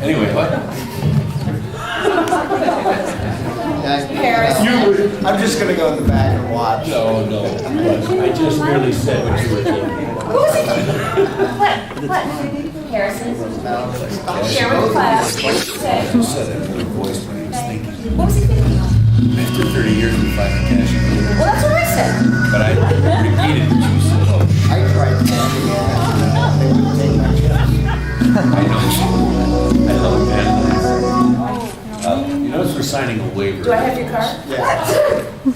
Anyway, what? Paris. I'm just gonna go in the back and watch. No, no. I just merely said what you were thinking. Who is it? What? Harrison. Share with the class. What did you say? You said it with a voice, but I was thinking. What was he thinking? After 30 years, we finally cash it. Well, that's what I said. But I repeated what you said. I tried standing in. They wouldn't take my chance. I know. I love that. You notice we're signing a waiver. Do I have your card? Yeah.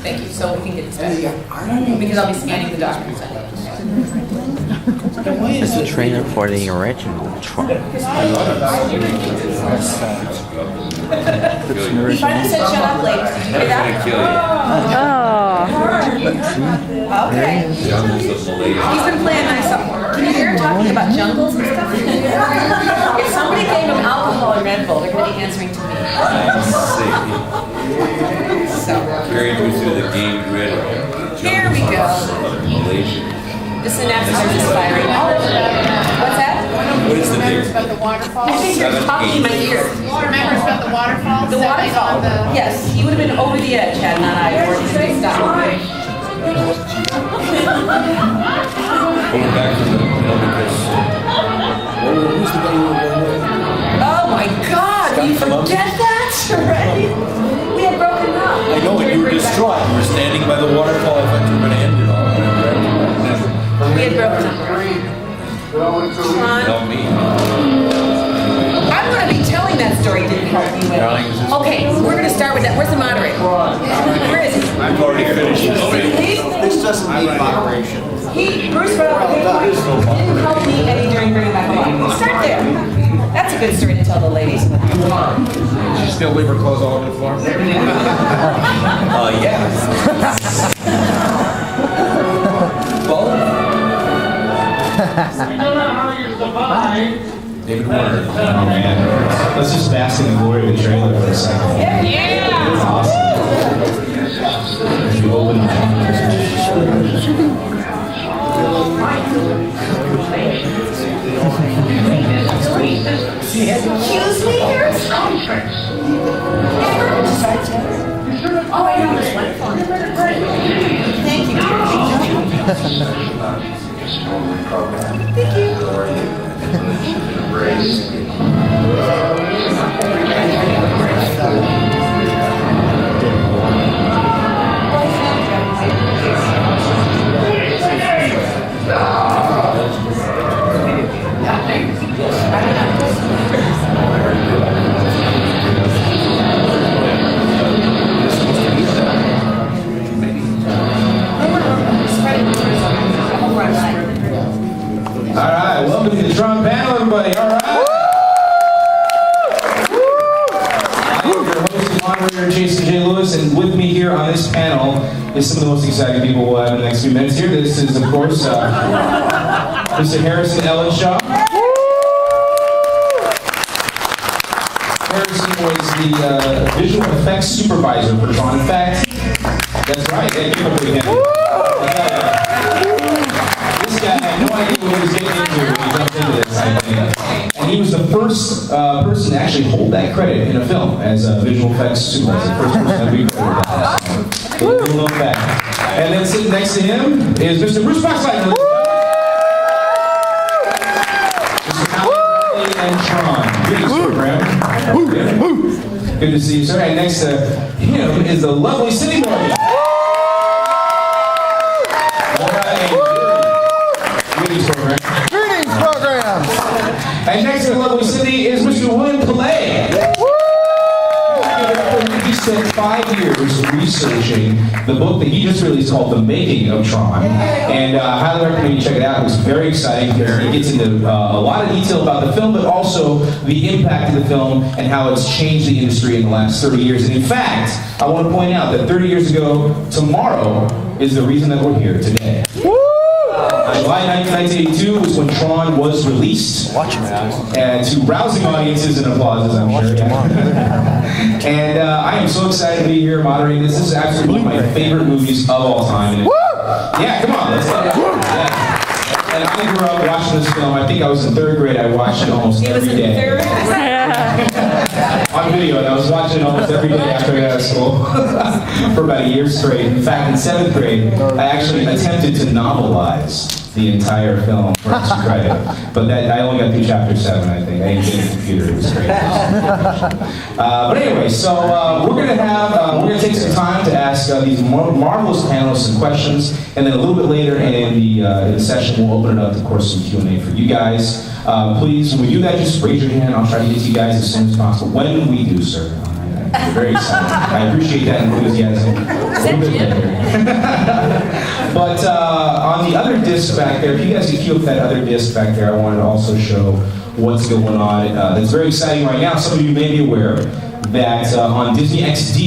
Thank you, so we can get this back. Because I'll be scanning the documents. It's the trailer for the original Tron. He finally said shut up, ladies. Did you hear That's gonna that? kill you. Okay. Jungles of Malaysia. He's been playing nice up. Can you hear him talking about jungles and stuff? If somebody gave him alcohol and Red Bull, they're going to be answering to me. I see. So, Carried you through the game grid of here we go. Malaysia. The synapses are just firing. What's that? What is the date? About the waterfall. I think you're 7, talking in my 8. ear. Remember about the waterfall? The waterfall. Yes, he would have been over the edge had not I worked his face down. Going back to the because who's the guy you were going with? Oh my God! You forget that already? We had broken up. I know, and you were distraught. You were standing by the waterfall. I thought you were going to end it all. We had broken up. Tron. Help me. I'm going to be telling that story. Didn't help you with. Darling, is this- Okay, we're going to start with that. Where's the moderator? Where is he? I've already finished this. This doesn't need moderation. Bruce wrote up a paper. Didn't help me any during bringing back alive. Start there. That's a good story to tell the ladies. Did you still leave her clothes all over the floor? Yeah. Both? David Warner. Oh man, let's just bask in the glory of the trailer for a second. Yeah. It's awesome. As we open the Excuse me, Harrison? Oh, I know this one. Thank you. Alright, welcome to the Tron panel, everybody. Alright. I'm your host and moderator, Jason J. Lewis, and with me here on this panel is some of the most exciting people we'll have in the next few minutes here. This is, of course, Mr. Harrison Ellenshaw. Harrison was the visual effects supervisor for Tron. In fact, that's right. Yeah, give him a big hand. This guy had no idea what he was getting into when he jumped into this. And he was the first person to actually hold that credit in a film as a visual effects supervisor. First person that we credited that. So, a little known fact. And then sitting next to him is Mr. Bruce Boxlight. Mr. PopConLA and Tron. Greetings, program. Good to see you, sir. And next to him is the lovely Cindy Morgan. Greetings program. And next to the lovely Cindy is Mr. William PopConLA. He spent 5 years researching the book that he just released called The Making of Tron. And I highly recommend you check it out. It was very exciting because it gets into a lot of detail about the film, but also the impact of the film and how it's changed the industry in the last 30 years. And in fact, I want to point out that 30 years ago, tomorrow is the reason that we're here today. July 1982 was when Tron was released. And to rousing audiences and applauses, I'm sure. Yeah. And I am so excited to be here moderating this. This is absolutely one of my favorite movies of all time. And yeah, come on, let's go. Yeah. And I grew up watching this film. I think I was in 3rd grade. I watched it almost every day. on video, and I was watching it almost every day after I got out of school for about a year straight. In fact, in 7th grade, I actually attempted to novelize the entire film for extra credit, but that I only got through chapter 7, I think. I didn't get a computer. It was great. But anyway, so we're gonna take some time to ask these marvelous panelists some questions, and then a little bit later in the session, we'll open it up to, of course, some Q&A for you guys. Please, when we do that, just raise your hand. I'll try to get to you guys as soon as possible. When we do, sir. I'm very excited. I appreciate that enthusiasm. But on the other disc back there, if you guys could cue up that other disc back there, I wanted to also show what's going on. That's very exciting right now. Some of you may be aware that on Disney XD,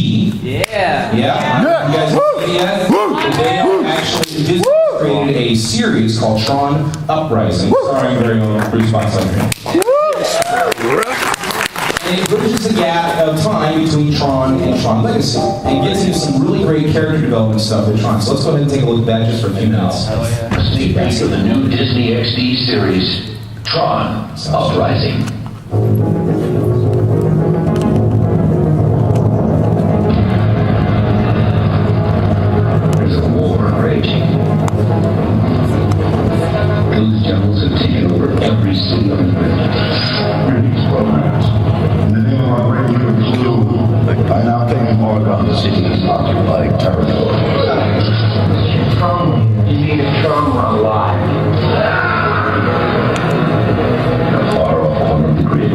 you guys have seen it yet? They are actually, Disney created a series called Tron Uprising, starring very own Bruce Boxleitner. And it bridges the gap of time between Tron and Tron Legacy, and gets into some really great character development stuff with Tron. So let's go ahead and take a look at that just for a few minutes. Sneak peek of the new Disney XD series, Tron Uprising. There's a war raging. Those generals have taken over every city on the earth. Greetings, programs. In the name of our great leader, Clue, I now claim more on the city's occupied territory. Tron, you need a Tron alive. Far off corner of the grid,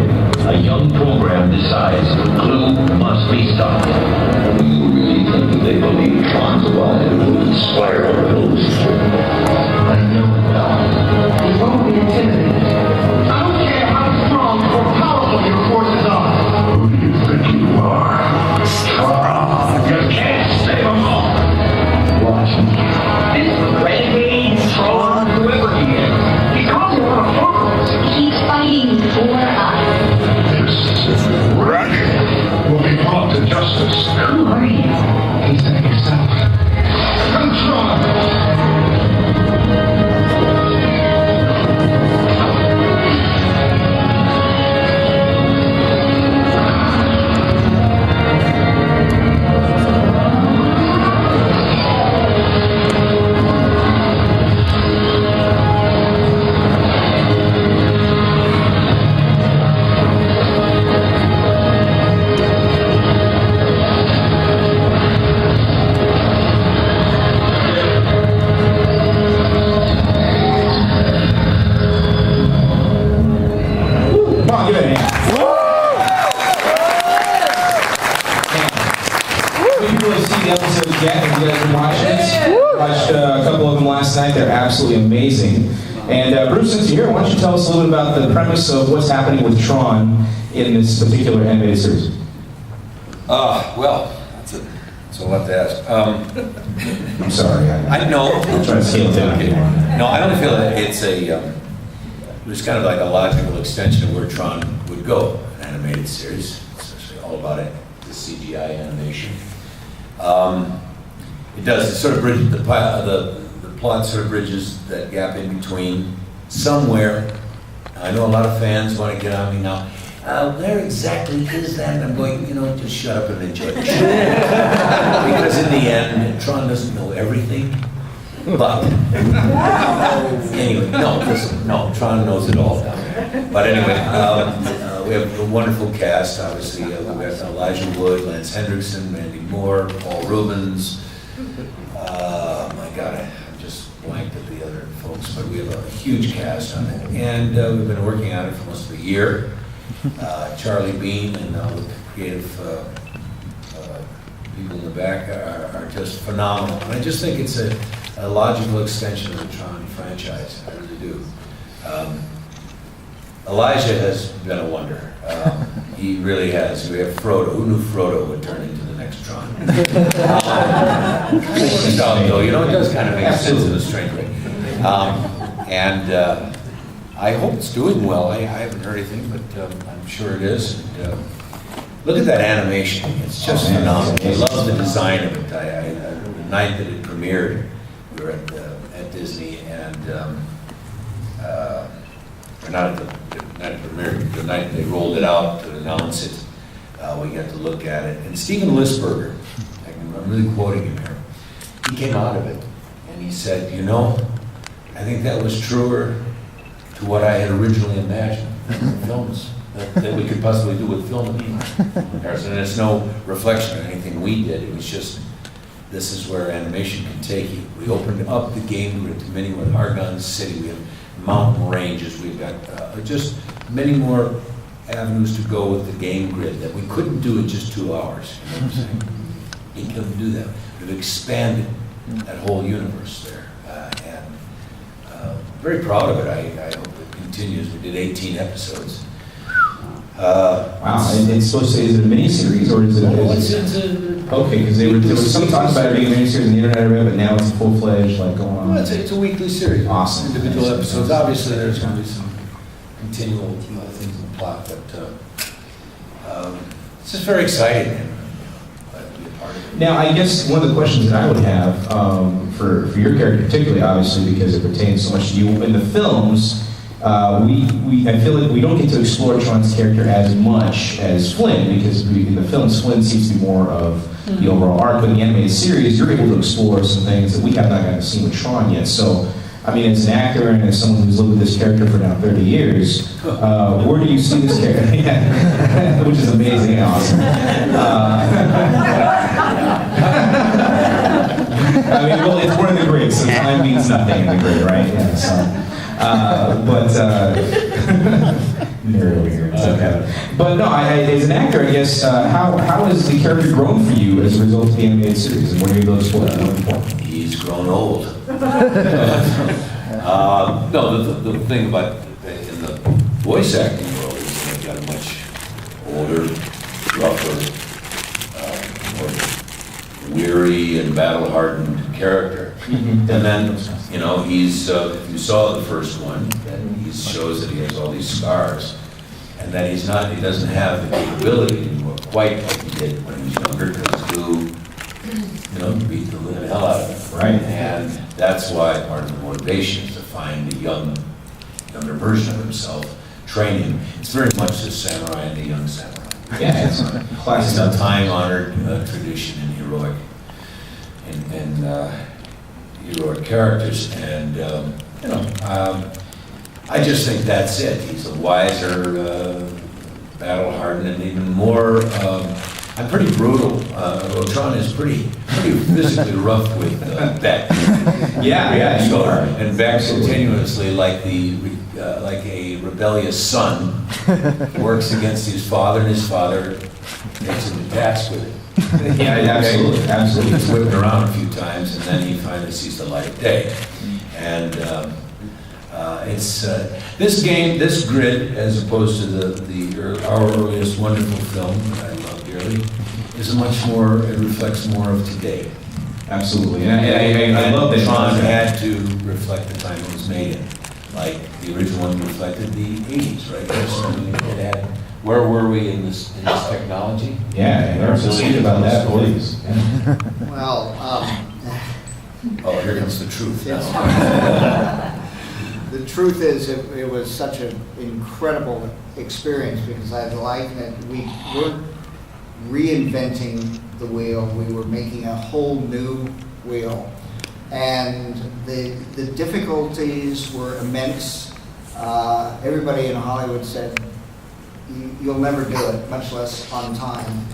a young program decides Clue must be stopped. Do you really think that they believe Tron's alive will inspire a revolution? I know it not. He won't be intimidated. I don't care how strong or powerful your forces are. Who do you think you are? Tron. You can't save them all. Watch me. This renegade Tron, whoever he is, he calls him on a phone. He's fighting for us. This wreck will be brought to justice. Who are you? He said it himself. Come, Tron! They're absolutely amazing. And Bruce, since you're here, why don't you tell us a little bit about the premise of what's happening with Tron in this particular animated series? Well, that's a lot to ask. I'm sorry. I know. I'm trying to scale it down. No, I don't feel that it's it was kind of like a logical extension of where Tron would go, an animated series. It's actually all about it, the CGI animation. It does, it sort of bridges the plot sort of bridges that gap in between somewhere. I know a lot of fans want to get on me now. Where exactly is that? And I'm going, just shut up and enjoy the show. Because in the end, Tron doesn't know everything. But anyway, no, Tron knows it all down there. But anyway, we have a wonderful cast. Obviously, we have Elijah Wood, Lance Hendrickson, Mandy Moore, Paul Rubens. My God, I'm just blanked at the other folks, but we have a huge cast on it, and we've been working on it for almost a year. Charlie Bean and all the creative people in the back are just phenomenal. And I just think it's a logical extension of the Tron franchise. I really do. Elijah has been a wonder. He really has. We have Frodo. Who knew Frodo would turn into the next Tron? It does kind of make sense in a strange way. I hope it's doing well. I haven't heard anything, but I'm sure it is. And, look at that animation. It's just phenomenal. I love the design of it. The night that it premiered, we were at Disney, and or not at the night it premiered, the night they rolled it out to announce it. We got to look at it. And Steven Lisberger, I'm really quoting him here, he came out of it and he said, you know, I think that was truer to what I had originally imagined films that we could possibly do with film in comparison. And it's no reflection on anything we did. It was just, this is where animation can take you. We opened up the game grid to many more. Argonne City, we have mountain ranges, we've got just many more avenues to go with the game grid that we couldn't do in just 2 hours. You know what I'm saying? You couldn't do that. We've expanded that whole universe there. Very proud of it. I hope it continues. We did 18 episodes. Wow, and it's supposed to, is it a miniseries or is it? Okay, because there was some talk about it being a miniseries on the internet, I read, but now it's full-fledged, like going on. Well, it's a weekly series. Awesome. Individual episodes. Obviously, there's going to be some continual things in the plot, but it's just very exciting and glad to be a part of it. Now, I guess one of the questions that I would have for your character particularly, obviously, because it pertains so much to you, in the films, I feel like we don't get to explore Tron's character as much as Flynn, because in the films, Flynn seems to be more of the overall arc. But in the animated series, you're able to explore some things that we have not gotten to see with Tron yet. So, I mean, as an actor and as someone who's lived with this character for now 30 years, where do you see this character? Yeah. Which is amazing and awesome. I mean, well, it's one of the grades, so time means nothing in the grade, right? Yeah, so. Nerd over here. It's okay. But no, as an actor, I guess, how has the character grown for you as a result of the animated series? And what are you able to explore? He's grown old. No, the thing about in the voice acting world is they've got a much older, rougher, more weary and battle-hardened character. And then, you know, he's, if you saw the first one, then he shows that he has all these scars, and that he doesn't have the capability anymore, quite like he did when he was younger, to, you know, beat the living hell out of him. Right. And that's why part of the motivation is to find a younger version of himself, train him. It's very much the samurai and the young samurai. Yeah, it's a classic. It's a time-honored tradition in heroic characters, and you know, I just think that's it. He's a wiser, battle-hardened, and even more. I'm pretty brutal. Tron is pretty physically rough with Beck. Yeah, you are. And Beck continuously, like like a rebellious son, works against his father, and his father takes him to task with it. Yeah, absolutely. He's whipped around a few times, and then he finally sees the light of day. And it's this grid, as opposed to our earliest wonderful film that I love dearly, is it reflects more of today. Absolutely, and I love that Tron had to reflect the time it was made in. Like the original one reflected the 80s, right? Where were we in this technology? Yeah, speak about that, please. Yeah. Well, Oh, here comes the truth now. the truth is, it was such an incredible experience because I like that we weren't reinventing the wheel, we were making a whole new wheel. And the difficulties were immense. Everybody in Hollywood said, you'll never do it, much less on time.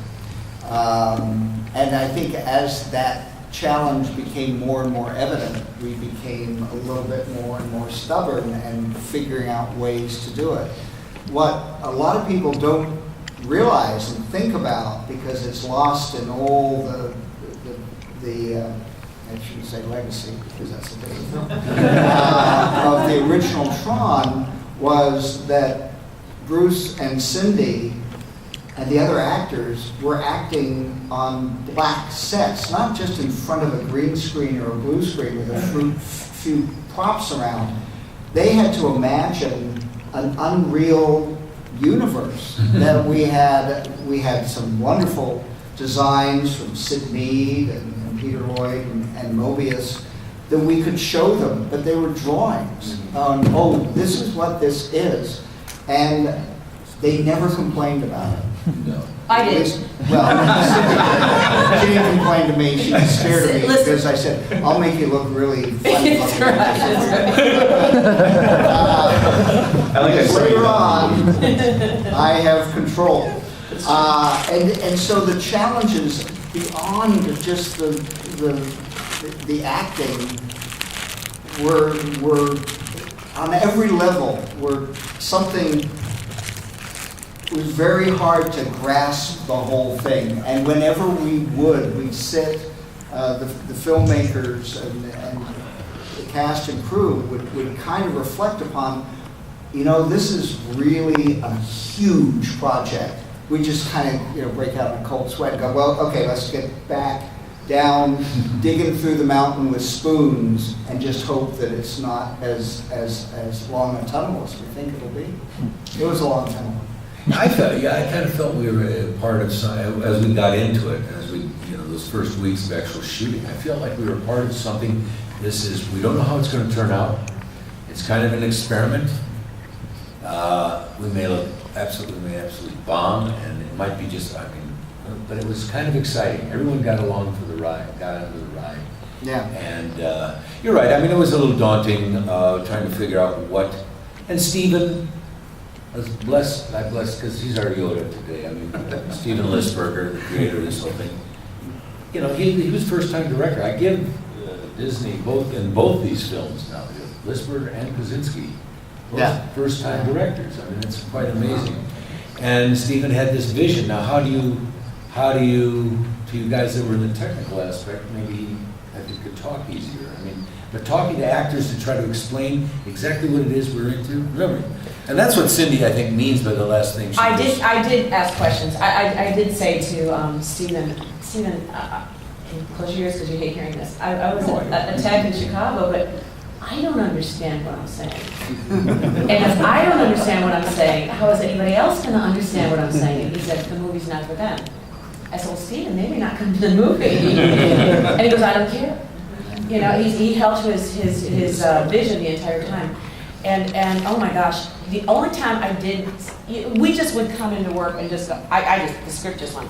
And I think as that challenge became more and more evident, we became a little bit more and more stubborn and figuring out ways to do it. What a lot of people don't realize and think about, because it's lost in all the I shouldn't say legacy, because that's a different film, of the original Tron, was that Bruce and Cindy and the other actors were acting on black sets, not just in front of a green screen or a blue screen with a few props around. They had to imagine an unreal universe that we had some wonderful designs from Sid Mead and Peter Lloyd and Mobius that we could show them, but they were drawings on, oh, this is what this is. And they never complained about it. No. I did. Well, she didn't complain to me, she was scared of me Listen. because I said, I'll make you look really funny. That's right, that's I like that story. Later on, I have control. And so the challenges beyond just the acting were on every level, were something. It was very hard to grasp the whole thing, and whenever we'd sit, the filmmakers and the cast and crew would kind of reflect upon, this is really a huge project. We just kind of break out in a cold sweat and go, well, okay, let's get back down, digging through the mountain with spoons, and just hope that it's not as long a tunnel as we think it'll be. It was a long tunnel. I kind of felt we were a part of some, as we got into it, as we, those first weeks of actual shooting, I feel like we were part of something. We don't know how it's going to turn out. It's kind of an experiment. We may absolutely bomb, and it might be just, but it was kind of exciting. Everyone got along for the ride, got under the ride. Yeah. And you're right, it was a little daunting trying to figure out what, and Stephen, I blessed because he's our Yoda today. Steven Lisberger, the creator of this whole thing. He was first-time director. I give Disney in both these films now, Lisberger and Kaczynski, both first-time directors. It's quite amazing. And Steven had this vision. Now, how do you, to you guys that were in the technical aspect, maybe I think could talk easier. But talking to actors to try to explain exactly what it is we're into. Remember, and that's what Cindy, I think, means by the last thing she I did ask questions. I did say to Stephen, close your ears because you hate hearing this. I was a tech in Chicago, but I don't understand what I'm saying. And if I don't understand what I'm saying, how is anybody else going to understand what I'm saying? And he said, the movie's not for them. I said, well, Stephen, maybe not come to the movie. And he goes, I don't care. He held to his vision the entire time. And oh my gosh, the only time I did, we just would come into work and just, the script just went,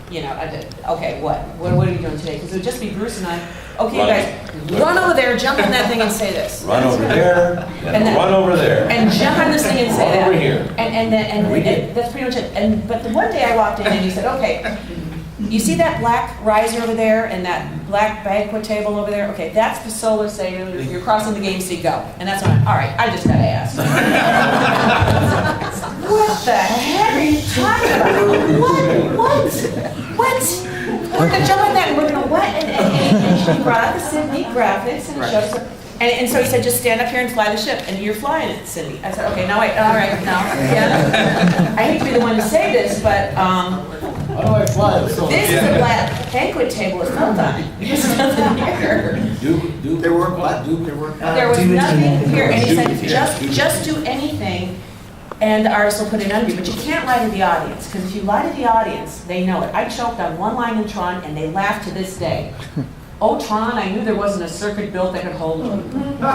I did, okay, what are you doing today? Because it would just be Bruce and I, okay, you guys, run over there, jump on that thing and say this. Run over there, and then run over there. And jump on this thing and say Run that. over here. And that's pretty much it. But the one day I walked in and he said, okay, you see that black riser over there and that black banquet table over there? Okay, that's the solar sail. You're crossing the game, so you go. And that's when all right, I just gotta ask. What the heck are you talking about? What? We're gonna jump on that and we're gonna what? And she brought out the Sydney graphics and it shows up. And so he said, just stand up here and fly the ship. And you're flying it, Cindy. I said, okay, now wait, all right, now, yeah. I hate to be the one to say this, but How do I fly this? this is a black banquet table with felt on it. There's nothing here. There were what? There were. There was nothing here, and he said, just do anything, and the artist will put it under you. But you can't lie to the audience, because if you lie to the audience, they know it. I choked on one line in Tron, and they laugh to this day. Oh, Tron, I knew there wasn't a circuit built that could hold me.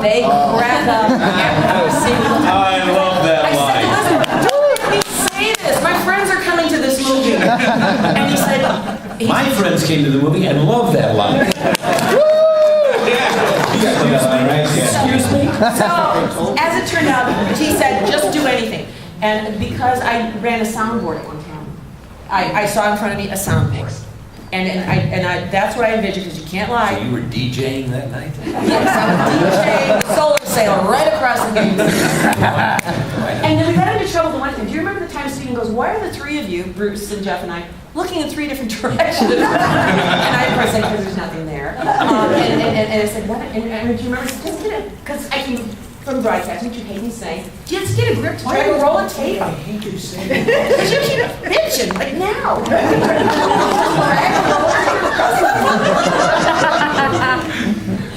They grabbed up every single time. I love that I line. said, listen, don't make me say this. My friends are coming to this movie. And he said, My friends came to the movie and loved that line. excuse me? So, as it turned out, he said, just do anything. And because I ran a soundboard at one time, I saw in front of me a soundboard. And I that's what I envisioned, because you can't lie. So you were DJing that night? Yes, I was DJing solar sail right across the game. And then we got into trouble the one time. Do you remember the time Stephen goes, why are the three of you, Bruce and Jeff and I, looking in three different directions? And I, of course, said, because there's nothing there. And I said, what? And do you remember? Just get it. Because I came from broadcasting, which you hate me saying. Just get a grip to try to roll a tape. I hate you saying that. Because you keep bitching, like now.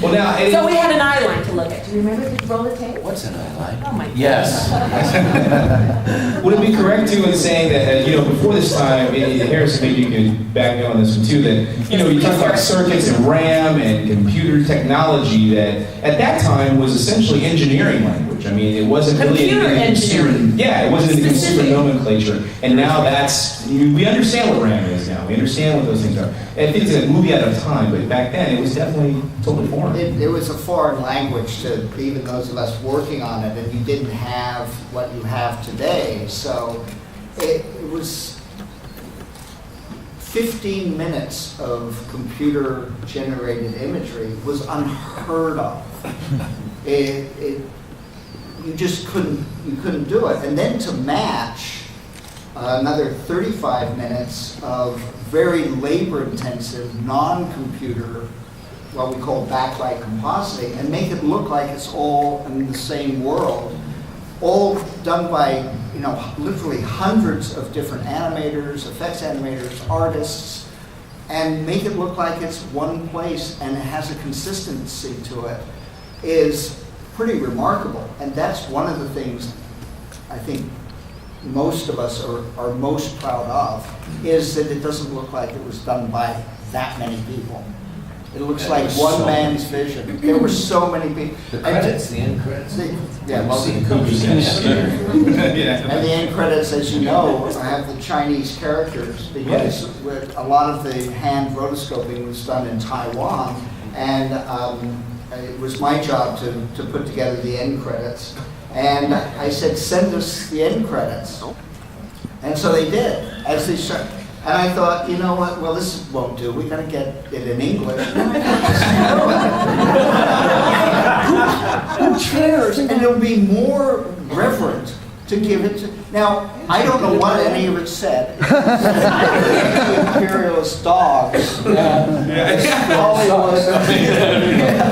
Well, now, So we had an eye line to look at. Do you remember the roll the tape? What's an eye line? Oh my God. Yes. would it be correct too in saying that before this time, Harrison, maybe you could back me on this one too, that you talked about circuits and RAM and computer technology that at that time was essentially engineering language. language. I mean, it wasn't really Computer in the consumer. engineering. Yeah, it wasn't in the consumer Specific. nomenclature. And now we understand what RAM is now. We understand what those things are. And I think it's a movie out of time, but back then it was definitely totally foreign. It was a foreign language to even those of us working on it, and you didn't have what you have today. So it was 15 minutes of computer-generated imagery was unheard of. You just couldn't do it. And then to match another 35 minutes of very labor-intensive, non-computer, what we call backlight compositing, and make it look like it's all in the same world, all done by, literally hundreds of different animators, effects animators, artists, and make it look like it's one place and it has a consistency to it, is pretty remarkable. And that's one of the things I think most of us are most proud of, is that it doesn't look like it was done by that many people. It looks And like there was one so man's vision. There were so many people. The credits, the end credits. Yeah, Well, the- Yeah. and the end credits, as you know, have the Chinese characters, because with a lot of the hand rotoscoping was done in Taiwan, and it was my job to put together the end credits. And I said, send us the end credits. And so they did, as they showed. And I thought, you know what, well, this won't do. We gotta get it in English. Who cares? And it'll be more reverent to give it to. Now, I don't know what any of it said. Imperialist dogs. Hollywood.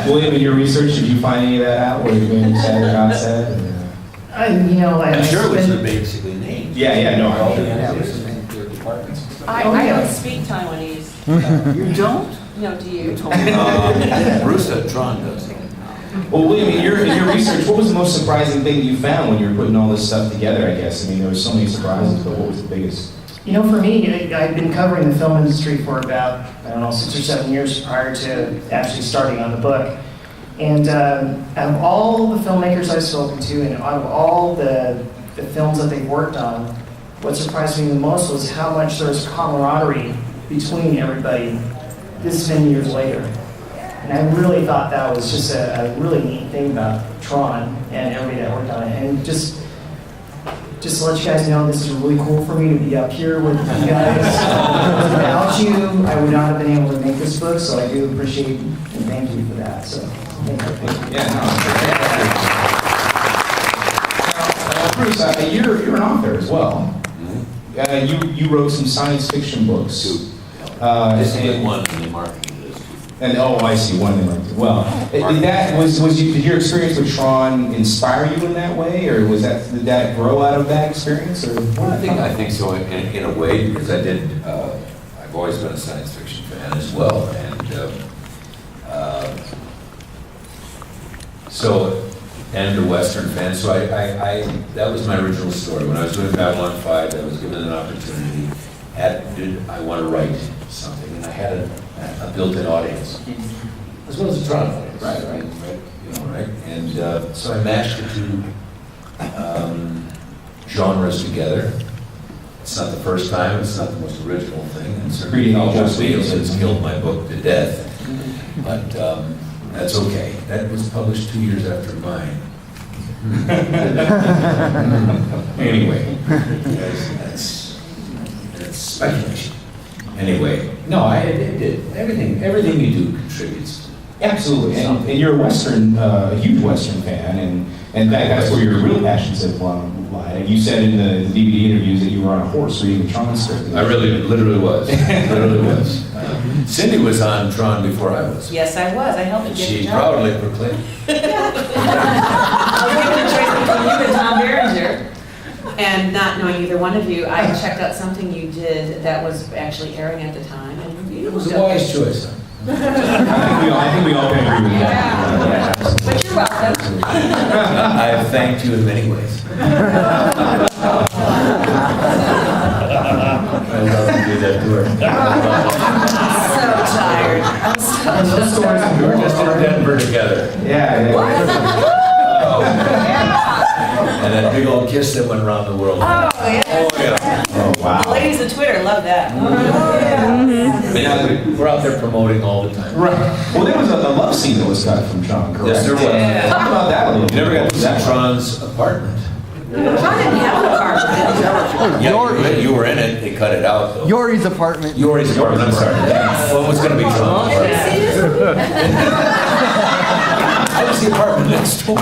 William, in your research, did you find any of that out? What you said or not said? I'm sure it was basically named. Yeah, no. All the Yeah. animators and their departments and stuff. I don't speak Taiwanese. You don't? No, do you? Bruce at Tron does. Well, William, in your research, what was the most surprising thing you found when you were putting all this stuff together, I guess? I mean, there were so many surprises, but what was the biggest? For me, I've been covering the film industry for about, 6 or 7 years prior to actually starting on the book. And out of all the filmmakers I've spoken to, and out of all the films that they've worked on, what surprised me the most was how much there's camaraderie between everybody this many years later. And I really thought that was just a really neat thing about Tron and everybody that worked on it. And just to let you guys know, this is really cool for me to be up here with you guys. Without you, I would not have been able to make this book, so I do appreciate and thank you for that. So, thank you. Yeah, no. Bruce, you're an author as well. You wrote some science fiction books. This is one in the marketing list. And I see one. Well, did your experience with Tron inspire you in that way, or did that grow out of that experience? Or Well, I think so in a way, because I've always been a science fiction fan as well, and a Western fan. So that was my original story. When I was doing Babylon 5, I was given an opportunity. I want to write something, and I had a built-in audience, as well as a Tron audience. Right. And so I matched the two genres together. It's not the first time, it's not the most original thing, and certainly Joss Whedon has killed my book to death, but that's okay. That was published 2 years after mine. Anyway, that's speculation. Anyway, no, it did. Everything you do contributes. Absolutely, and you're a huge Western fan, and that's where your real passions have lied. And you said in the DVD interviews that you were on a horse reading the Tron script. I literally was. Cindy was on Tron before I was. Yes, I was. I helped you And get the she job. proudly proclaimed. I was given a choice between you and Tom Berenger. And not knowing either one of you, I checked out something you did that was actually airing at the time and reviewed. It was a wise choice. Huh? I think we all can agree with that. Yeah. But you're welcome. I have thanked you in many ways. I love to do that to her. So tired. I'm so tired. We were just in Denver together. Yeah. Oh. And that big old kiss that went around the world. Oh, yeah. Oh, yeah. Oh, wow. The ladies of Twitter love that. I mean, we're out there promoting all the time. Right. Well, there was a love scene that was cut from Tron, correct? Yes, there was. Yeah. Talk about that a little bit. You never got to see That- Tron's apartment. Tron didn't have an apartment. Yeah, you were in it, they cut it out though. Yori's apartment. Yori's apartment, I'm sorry. Well, it was gonna be Tron's apartment. I was the apartment next door.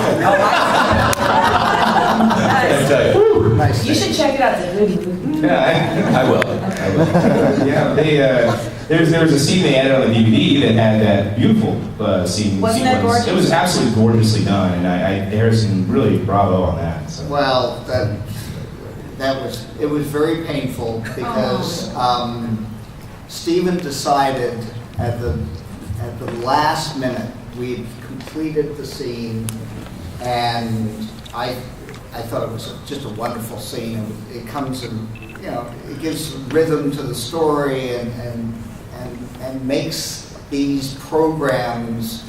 I tell you. Nice. You should check it out, it's a good movie. Yeah, I will. yeah. They there was a scene they added on the DVD that had that beautiful scene. Wasn't that sequence. gorgeous? It was absolutely gorgeously done, and Harrison really bravo on that. So. Well, it was very painful because Stephen decided at the last minute, we completed the scene, and I thought it was just a wonderful scene. It comes and, you know, it gives rhythm to the story and makes these programs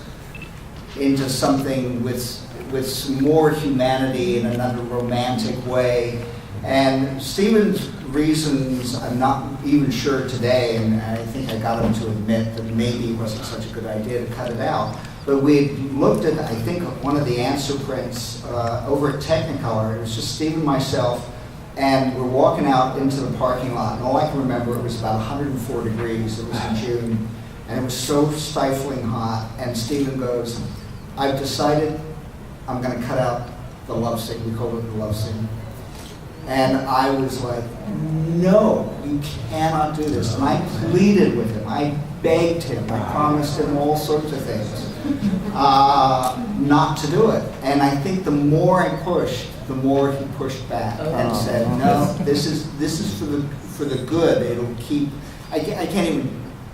into something with some more humanity in another romantic way. And Stephen's reasons, I'm not even sure today, and I think I got him to admit that maybe it wasn't such a good idea to cut it out. But we looked at, I think, one of the answer prints over at Technicolor. It was just Steve and myself, and we're walking out into the parking lot. And all I can remember, it was about 104 degrees. It was in June, and it was so stifling hot. And Stephen goes, "I've decided I'm going to cut out the love scene." We called it the love scene. And I was like, "No, you cannot do this." And I pleaded with him. I begged him. I promised him all sorts of things not to do it. And I think the more I pushed, the more he pushed back and said, "No, this is for the good. It'll keep." I can't even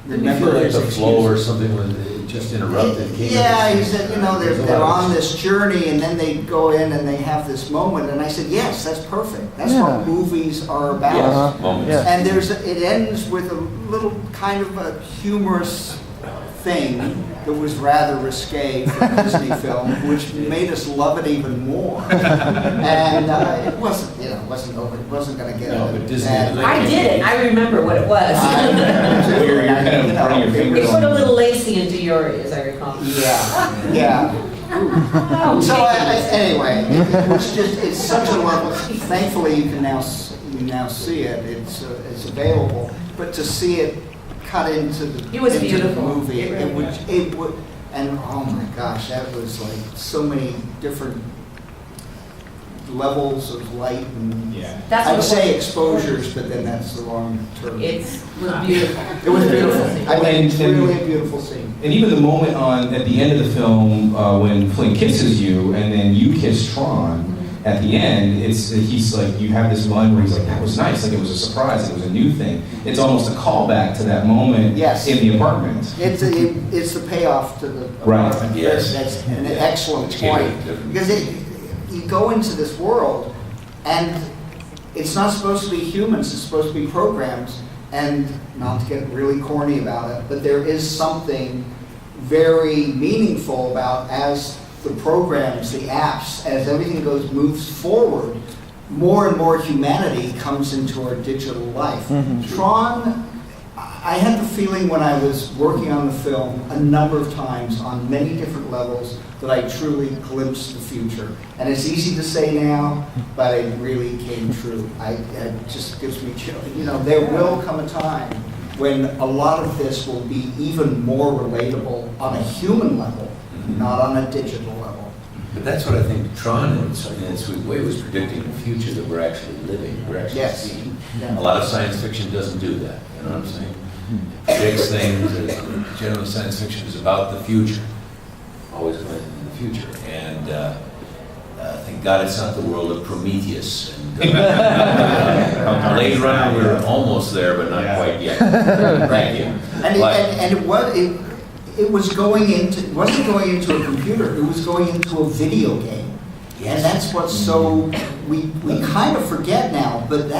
Didn't you remember feel like his the excuse. flow or something when it just interrupted? Yeah, he said, you know, they're on this journey, and then they go in and they have this moment. And I said, yes, that's perfect. That's what movies are about. Yes, moments. And it ends with a little kind of a humorous thing that was rather risque for a Disney film, which made us love it even more. And it wasn't, you know, it wasn't going to get No, it. but Disney- And- I did it, I remember what it was. You're kind of running your fingers They put a little lacy into Yori, as I recall. Yeah. So anyway, it was just—it's such a level. Thankfully, you can now see it. It's available, but to see it cut into the It was into beautiful. the movie, It really it would, and oh my gosh, that was like so many different levels of light and That's what I'd it say was. exposures, but then that's the wrong term. It was beautiful. It was beautiful. I mean, it's And- really a beautiful scene. And even the moment at the end of the film when Flynn kisses you and then you kiss Tron at the end, he's like, you have this line where he's like, that was nice, like it was a surprise, it was a new thing. It's almost a callback to that moment Yes. in the apartment. It's the payoff to the Right. apartment. Yes. That's an excellent It's giving point. it different- Because you go into this world, and it's not supposed to be humans, it's supposed to be programs. And not to get really corny about it, but there is something very meaningful about as the programs, the apps, as everything moves forward, more and more humanity comes into our digital life. Tron, I had the feeling when I was working on the film a number of times on many different levels that I truly glimpsed the future. And it's easy to say now, but it really came true. It just gives me chill. You know, there will come a time when a lot of this will be even more relatable on a human level, not on a digital level. But that's what I think Tron is. I mean, it's the way it was predicting the future that we're actually living, we're actually Yes. seeing. Yeah. A lot of science fiction doesn't do that, you know what I'm saying? It predicts things, generally science fiction is about the future, always going in the future. And thank God it's not the world of Prometheus. And Blade Runner, we're almost there, but not quite yet. Thank you. And But- it wasn't going into a computer, it was going into a video game. And that's what's so, we kind of forget now, but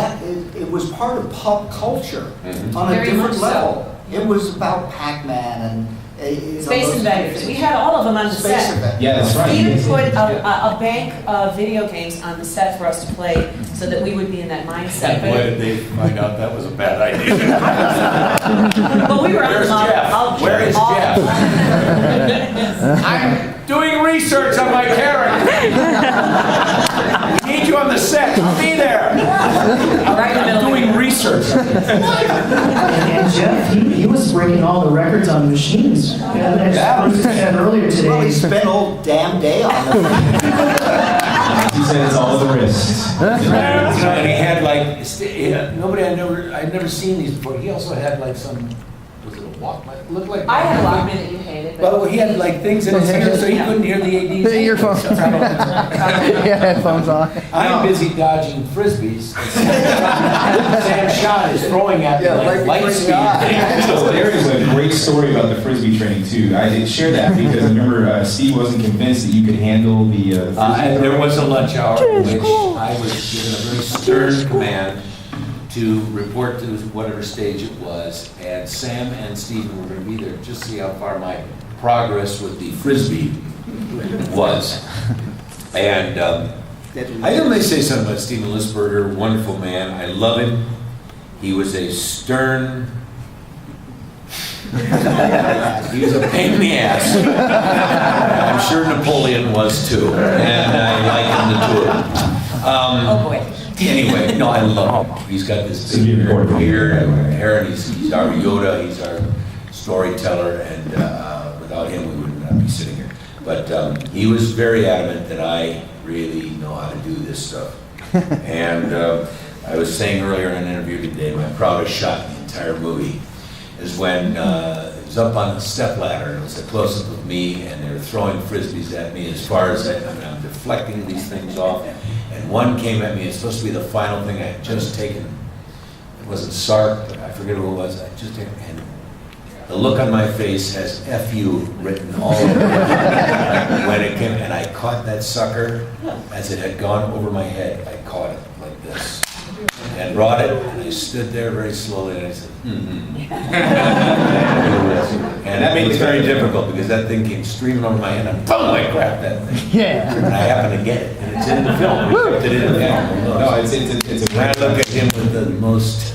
it was part of pop culture on a Very different much level. It was about Pac-Man and. Space Invaders. We had all of them on the Space set. Invaders. Yeah, that's right. Steven put a bank of video games on the set for us to play so that we would be in that mindset. Boy, did they find out that was a bad idea. But we were on Where's the Jeff? Where is Jeff? I'm doing research on my character. We need you on the set. I'll be there. Right in the middle. I'm doing research. And Jeff, he was breaking all the records on machines. Yeah. Bruce said earlier Well, he today. spent all damn day on them. He said it's all the wrists. And he had like, I'd never seen these before. He also had like some, was it a Walkman? It looked like. I had a Walkman that you hated, but Well, he had like things in his ear so he couldn't hear the ADs. The earphones. Yeah, headphones on. I'm busy dodging frisbees. Sam Shot is throwing at me like light speed. So there is a great story about the frisbee training too. I did share that because I remember Steve wasn't convinced that you could handle the frisbee. And there was a lunch hour in which I was given a very stern command to report to whatever stage it was, and Sam and Stephen were going to be there just to see how far my progress with the frisbee was. And I didn't really say something about Stephen Lisberger, wonderful man. I love him. He was a stern. He was a pain in the ass. I'm sure Napoleon was too, and I liken the two of them. oh boy. Anyway, no, I love him. He's got this big beard and hair, and he's our Yoda, he's our storyteller, and without him, we would not be sitting here. But he was very adamant that I really know how to do this stuff. And I was saying earlier in an interview today, my proudest shot in the entire movie is when it was up on the step ladder, and it was a close-up of me, and they were throwing frisbees at me as far as I'm deflecting these things off. And one came at me, it's supposed to be the final thing I had just taken. It wasn't Sark, but I forget who it was. I just taken, and the look on my face has F-U written all over it when it came, and I caught that sucker as it had gone over my head. I caught it like this and brought it, and I stood there very slowly, and I said, And that made it very difficult because that thing came streaming over my head, and boom, I grabbed that thing. Yeah. And I happened to get it, and it's in the film. We kept it in the film. No, it's a And I look at him with the most,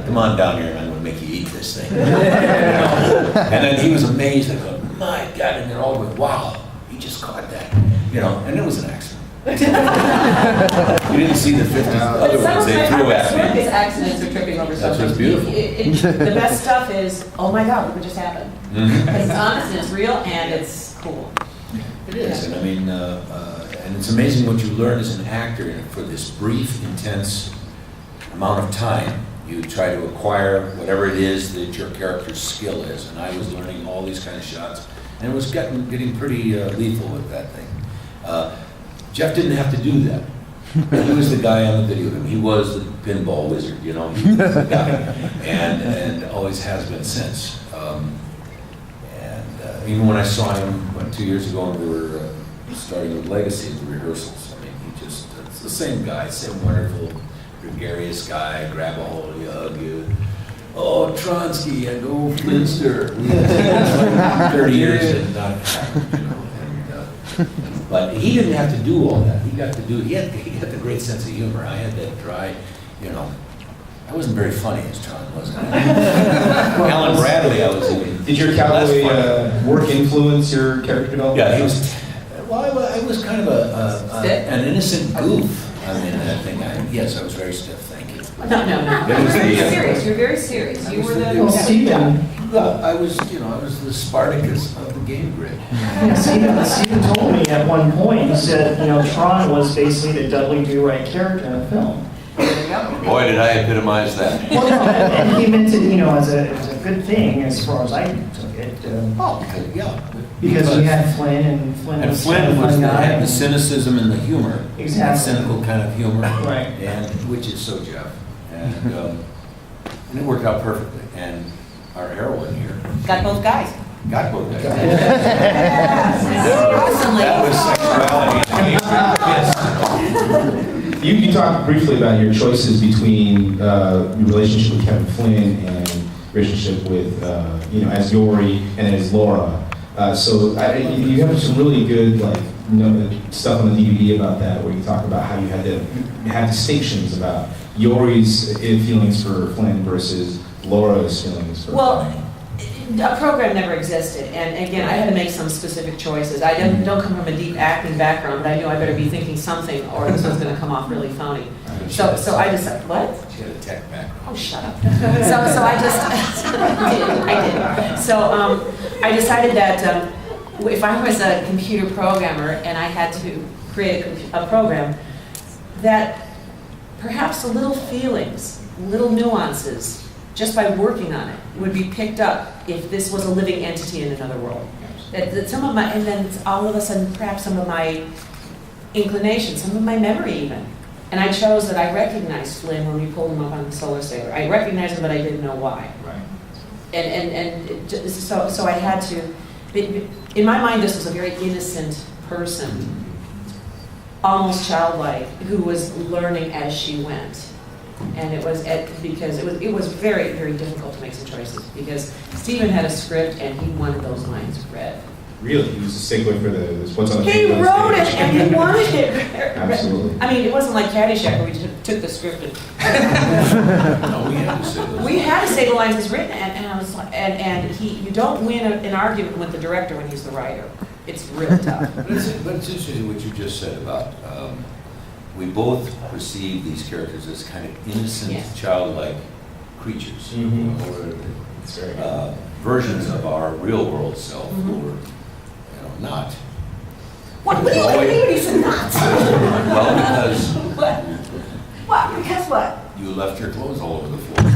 come on down here, and I'm gonna make you eat this thing. And then he was amazed, I go, my God, and they're all going, wow, he just caught that. And it was an accident. You didn't see the 50 other But some ones of they my threw at hardest work me. is accidents or tripping over That's something. what's beautiful. The best stuff is, oh my God, look what just happened. Because it's honest and it's real and it's cool. It is, and I mean, and it's amazing what you learn as an actor for this brief, intense amount of time. You try to acquire whatever it is that your character's skill is, and I was learning all these kind of shots, and it was getting pretty lethal with that thing. Jeff didn't have to do that. He was the guy on the video game. He was the pinball wizard, He was the guy, and always has been since. Even when I saw him 2 years ago, and we were starting with Legacy at the rehearsals. I mean, it's the same guy, same wonderful, gregarious guy. Grab a hold of you, hug you. Oh, Tronsky, and go Flinster. 30 years and not happened, but he didn't have to do all that. He had the great sense of humor. I had that dry, I wasn't very funny as Tron, was I? Alan Bradley, I was even. Did your cowboy work influence your character development? Yeah, he was. Well, I was kind of an innocent goof. I mean, that thing. Yes, I was very stiff. Thank you. No. That was You're very the, serious. You're very serious. You were the. Well, Stephen, Well, I was the Spartacus of the game grid. Stephen told me at one point, he said, Tron was basically the Dudley Do-Right character in the film. Boy, did I epitomize that. Well, no, and he meant it, as a good thing as far as I took it. Because we had Flynn, and Flynn And was Flynn kind of was fun guy. had the cynicism and the humor. Exactly. That cynical kind of humor. Right. And which is so Jeff. And it worked out perfectly. And our heroine here Got both guys. got both guys. Awesome, That was ladies. sexuality in Yes. You talked briefly about your choices between your relationship with Kevin Flynn and relationship with, as Yori and as Laura. You have some really good, stuff on the DVD about that, where you talk about how you had to have distinctions about Yori's feelings for Flynn versus Laura's feelings for Flynn. A program never existed, and again, I had to make some specific choices. I don't come from a deep acting background, but I knew I better be thinking something, or this was going to come off really phony. So I decided, what? She had a tech background. Oh, shut up. So I just, I did. So I decided that if I was a computer programmer and I had to create a program, that perhaps the little feelings, little nuances, just by working on it, would be picked up if this was a living entity in another world. That some of my, and then all of a sudden, perhaps some of my inclinations, some of my memory even. And I chose that I recognized Flynn when we pulled him up on the solar sailor. I recognized him, but I didn't know why. Right. So I had to, in my mind, this was a very innocent person, almost childlike, who was learning as she went. And it was because it was very, very difficult to make some choices, because Stephen had a script and he wanted those lines read. Really? He was a stickler for what's on the He page on wrote it stage. and he wanted it read. Absolutely. I mean, it wasn't like Caddyshack where we took the script and No, we had to say those. we had to say the lines as written, and I was like, you don't win an argument with the director when he's the writer. It's really tough. But it's interesting what you just said about, we both perceive these characters as kind of innocent, Yes. childlike creatures, or It's very good. versions of our real world self, or not. What do you mean when you said not? Well, because What? Because what? you left your clothes all over the floor.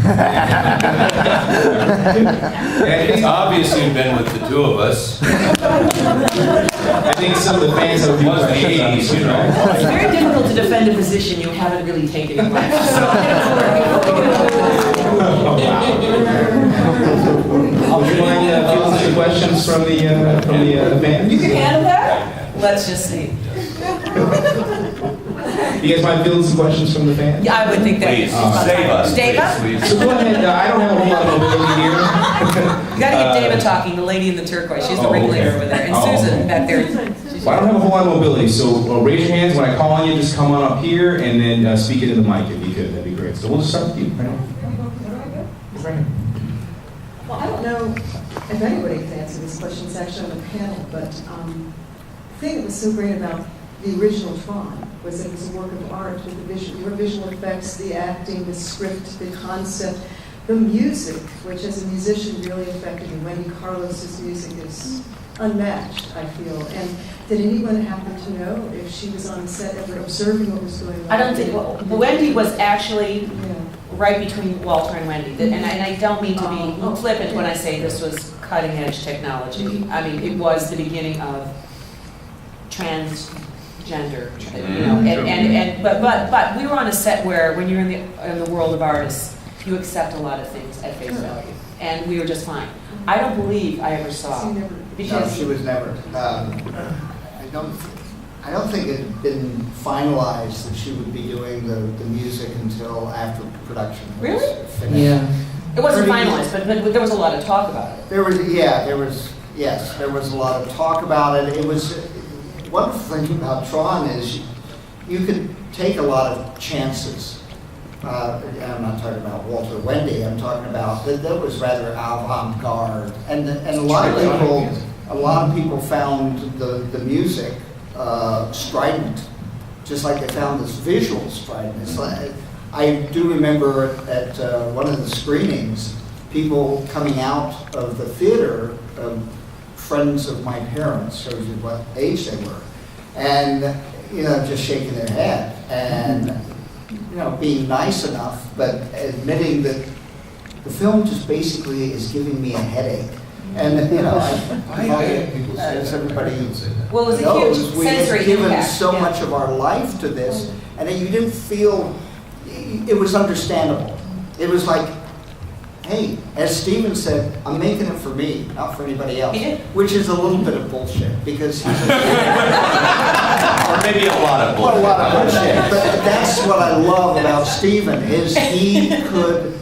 It's obvious you've been with the two of us. I think some of the fans have It was the 80s, you know. It's very difficult to defend a position you haven't really taken in life. So Would you mind fielding some questions from the fans? you can handle that? Let's just see. You guys mind fielding some questions from the fans? Yeah, I would think that. Please, save us. Dave? Please. So go ahead. I don't have a whole lot of mobility here. You gotta get Dava talking, the lady in the turquoise. She's the ringleader over there. And Susan back there. Well, I don't have a whole lot of mobility, so raise your hands when I call on you. Just come on up here and then speak into the mic if you could. That'd be great. So we'll just start with you. Right now. Well, I don't know if anybody can answer these questions actually on the panel, but the thing that was so great about the original Tron was that it was a work of art with the visual effects, the acting, the script, the concept, the music, which as a musician really affected me. Wendy Carlos's music is unmatched, I feel. And did anyone happen to know if she was on set ever observing what was going on? I don't think, Wendy was actually Yeah. right between Walter and Wendy. And I don't mean to be flippant when I say this was cutting edge technology. I mean, it was the beginning of transgender, but we were on a set where when you're in the world of artists, you accept a lot of things at face value. And we were just fine. I don't believe I ever saw, No, because she was never. I don't think it had been finalized that she would be doing the music until after production was Really? finished. it wasn't Pretty- finalized, but there was a lot of talk about it. There was a lot of talk about it. It was, one thing about Tron is you could take a lot of chances. And I'm not talking about Walter Wendy, I'm talking about, that was rather avant-garde. And a lot of people found the music strident, just like they found this visual strident. It's like, I do remember at one of the screenings, people coming out of the theater, friends of my parents, shows you what age they were, and just shaking their head and being nice enough, but admitting that the film just basically is giving me a headache. And as everybody Well, it was a knows, huge we had sensory given impact. so much of our life to this, and then you didn't feel it was understandable. It was like hey, as Steven said, I'm making it for me, not for anybody else. He did. Which is a little bit of bullshit, because he's Or maybe a lot of well, a lot of bullshit. bullshit. But that's what I love about Steven, is he could,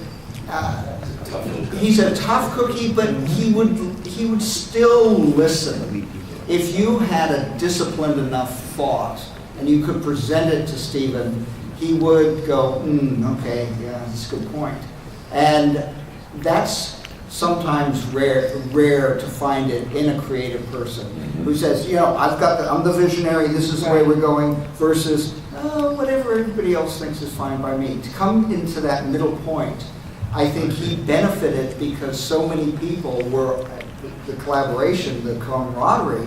he's a tough cookie, but he would still listen. If you had a disciplined enough thought, and you could present it to Steven, he would go, okay, yeah, that's a good point. And that's sometimes rare to find it in a creative person who says, I'm the visionary, this is the way we're going, versus, whatever everybody else thinks is fine by me. To come into that middle point, I think he benefited because so many people were, the collaboration, the camaraderie,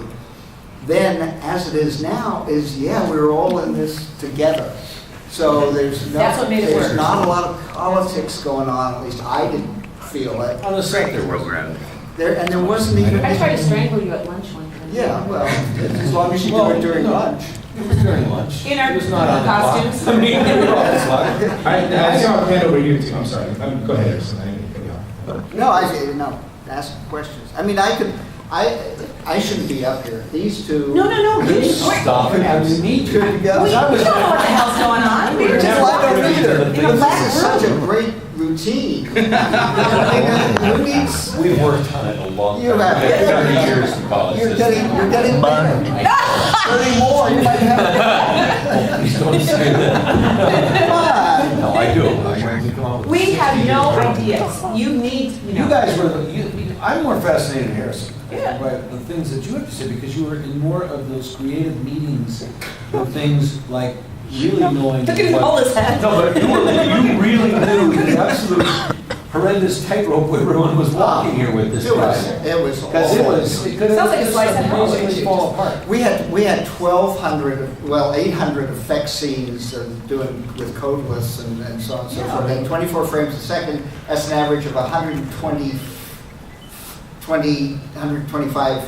then as it is now, we're all in this together. So there's That's what made it work. not a lot of politics going on, at least I didn't feel it. On the sector program. There wasn't even. I tried to strangle you at lunch one time. Yeah, well, as long as you do it during lunch. It was during lunch. In our It was not on the clock. costumes. I mean, we were on the clock. I saw a hand over here too. I'm sorry. Go ahead, Harrison. I didn't mean to cut you off. No, ask questions. I mean, I shouldn't be up here. These two. No. Stop it. I mean, me too. Could go. We don't know what the hell's going on. We were just Well, I don't walking either. in a Because black this is such a room. great routine. Who needs? We've worked on it a long You time. have. 30 years in college. You're getting better. 30 more, you might have. Please don't say that. Come on. No, I do. Come on with We this. have no ideas. You need, You guys were, I'm more fascinated, Harrison, Yeah. by the things that you have to say, because you were in more of those creative meetings, of things like really knowing. Look at him what- hold his head. No, but you really knew the absolute horrendous tightrope everyone was walking here with this It was project. Because it could Sounds like a slice of hell. basically fall apart. We had 800 effect scenes doing with codeless and so on and so forth. And 24 frames a second. That's an average of 125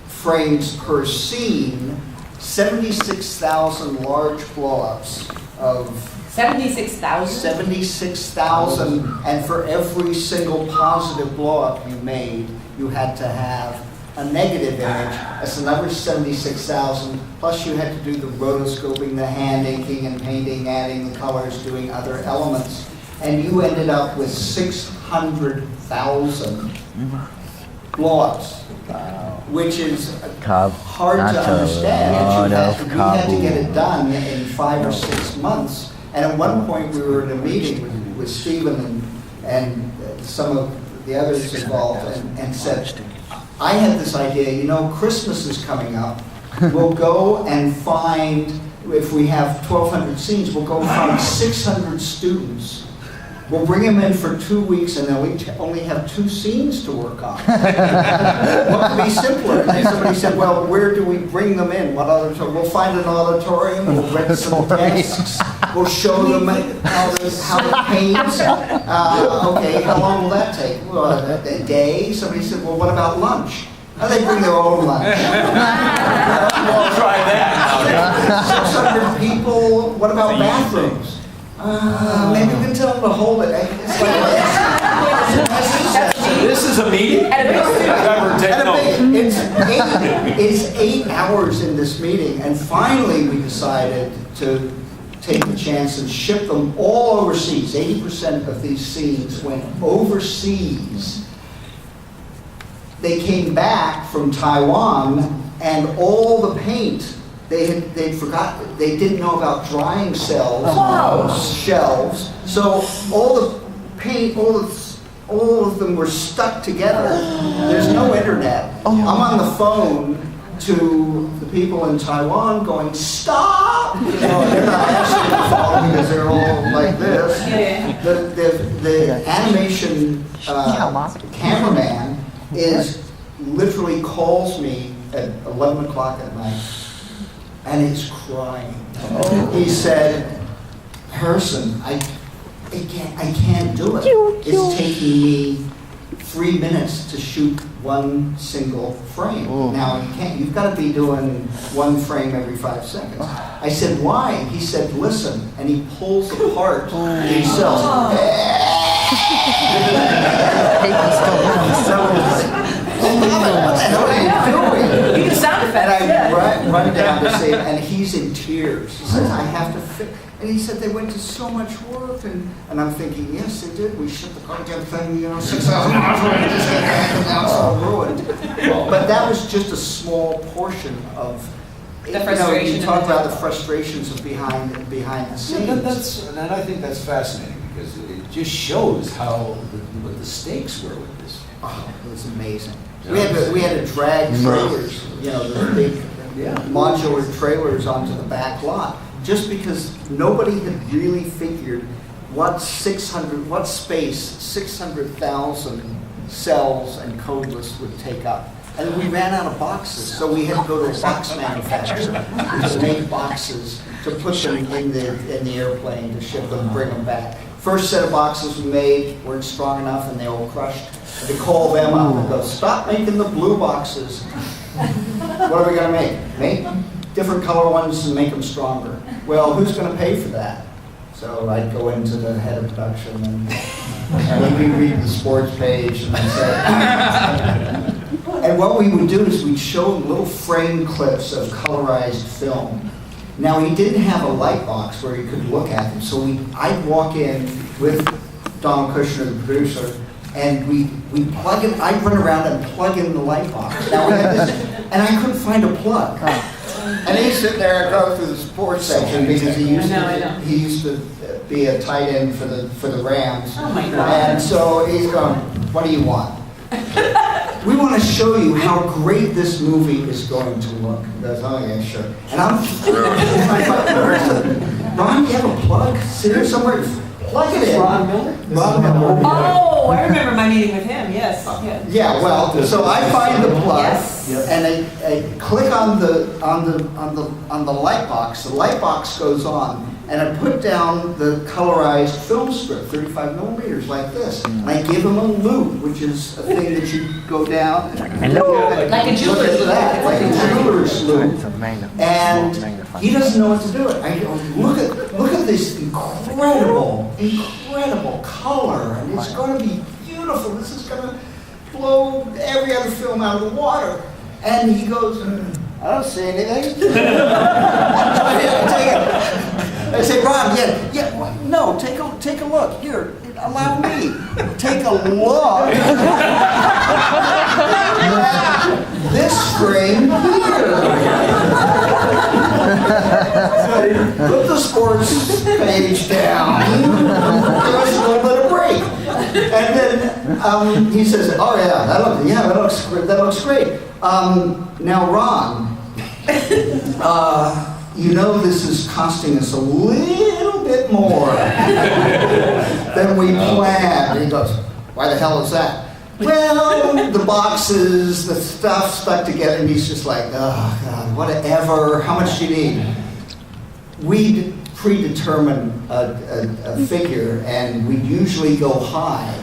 frames per scene. 76,000 large blow-ups of 76,000? 76,000, and for every single positive blow-up you made, you had to have a negative image. That's another 76,000, plus you had to do the rotoscoping, the hand inking and painting, adding the colors, doing other elements. And you ended up with 600,000 blow-ups, which is hard to understand. We had to get it done in 5 or 6 months. And at one point, we were in a meeting with Stephen and some of the others involved, and said, I had this idea, Christmas is coming up. We'll go and find, if we have 1,200 scenes, we'll go find 600 students. We'll bring them in for 2 weeks, and then we only have 2 scenes to work on. What could be simpler? And somebody said, well, where do we bring them in? What auditorium? We'll find an auditorium, we'll rent some desks, we'll show them how to paint. Okay, how long will that take? Well, a day. Somebody said, well, what about lunch? Oh, they bring their own lunch. We'll try that. 600 people, what about bathrooms? Maybe we can tell them to hold it. It's like This is a meeting? It's 8 hours in this meeting, and finally we decided to take the chance and ship them all overseas. 80% of these scenes went overseas. They came back from Taiwan, and all the paint, they'd forgotten, they didn't know about drying shelves. So all the paint, all of them were stuck together. There's no internet. I'm on the phone to the people in Taiwan going, stop! They're not answering the phone because they're all like this. The animation cameraman literally calls me at 11 o'clock at night, and he's crying. He said, Harrison, I can't do it. It's taking me 3 minutes to shoot one single frame. Now you've got to be doing 1 frame every 5 seconds. I said, why? He said, listen, and he pulls apart himself. run down to see him, and he's in tears. He says, I have to fix. And he said they went to so much work, and I'm thinking, yes, they did. We shipped the goddamn thing, 6,000 miles away, just and now it's all ruined. But that was just a small portion of. The frustration. You talk about the frustrations of behind the scenes. Yeah, and I think that's fascinating because it just shows what the stakes were with this. Oh, it was amazing. We had to drag trailers, the big modular trailers onto the back lot, just because nobody had really figured what space 600,000 cells and codeless would take up. And we ran out of boxes, so we had to go to a box manufacturer to make boxes to put them in the airplane to ship them, bring them back. First set of boxes we made weren't strong enough, and they all crushed. We call them up and go, stop making the blue boxes. What are we going to make? Make different color ones and make them stronger. Well, who's going to pay for that? So I'd go into the head of production and we'd read the sports page and I'd say, and what we would do is we'd show little frame clips of colorized film. Now, he didn't have a light box where he could look at them, so I'd walk in with Don Kushner, the producer, and we'd plug in, I'd run around and plug in the light box. Now, we had this, and I couldn't find a plug. And he'd sit there and go through the sports section because he used to be a tight end for the Rams. Oh my God. And so he's going, what do you want? We want to show you how great this movie is going to look. He goes, oh yeah, sure. And I'm Ron, you have a plug? Sit here somewhere, plug it in. Ron Miller? Ron Miller. Oh, I remember my meeting with him, yes. Yeah, well, so I find the plug, Yes. and I click on the light box. The light box goes on, and I put down the colorized film strip, 35 millimeters, like this. And I give him a loop, which is a thing that you go down. Like a jeweler's loop. Like a jeweler's loop. And he doesn't know what to do with it. I go, look at this incredible color, and it's going to be beautiful. This is going to blow every other film out of the water. And he goes, I don't see anything. I say, Ron, no, take a look. Here, allow me. Take a look at this frame here. Put the sports page down. Give us a little bit of break. And then he says, oh yeah, that looks great. Now, Ron, this is costing us a little bit more than we planned. And he goes, why the hell is that? Well, the boxes, the stuff stuck together, and he's just like, oh God, whatever, how much do you need? We'd predetermine a figure, and we'd usually go high,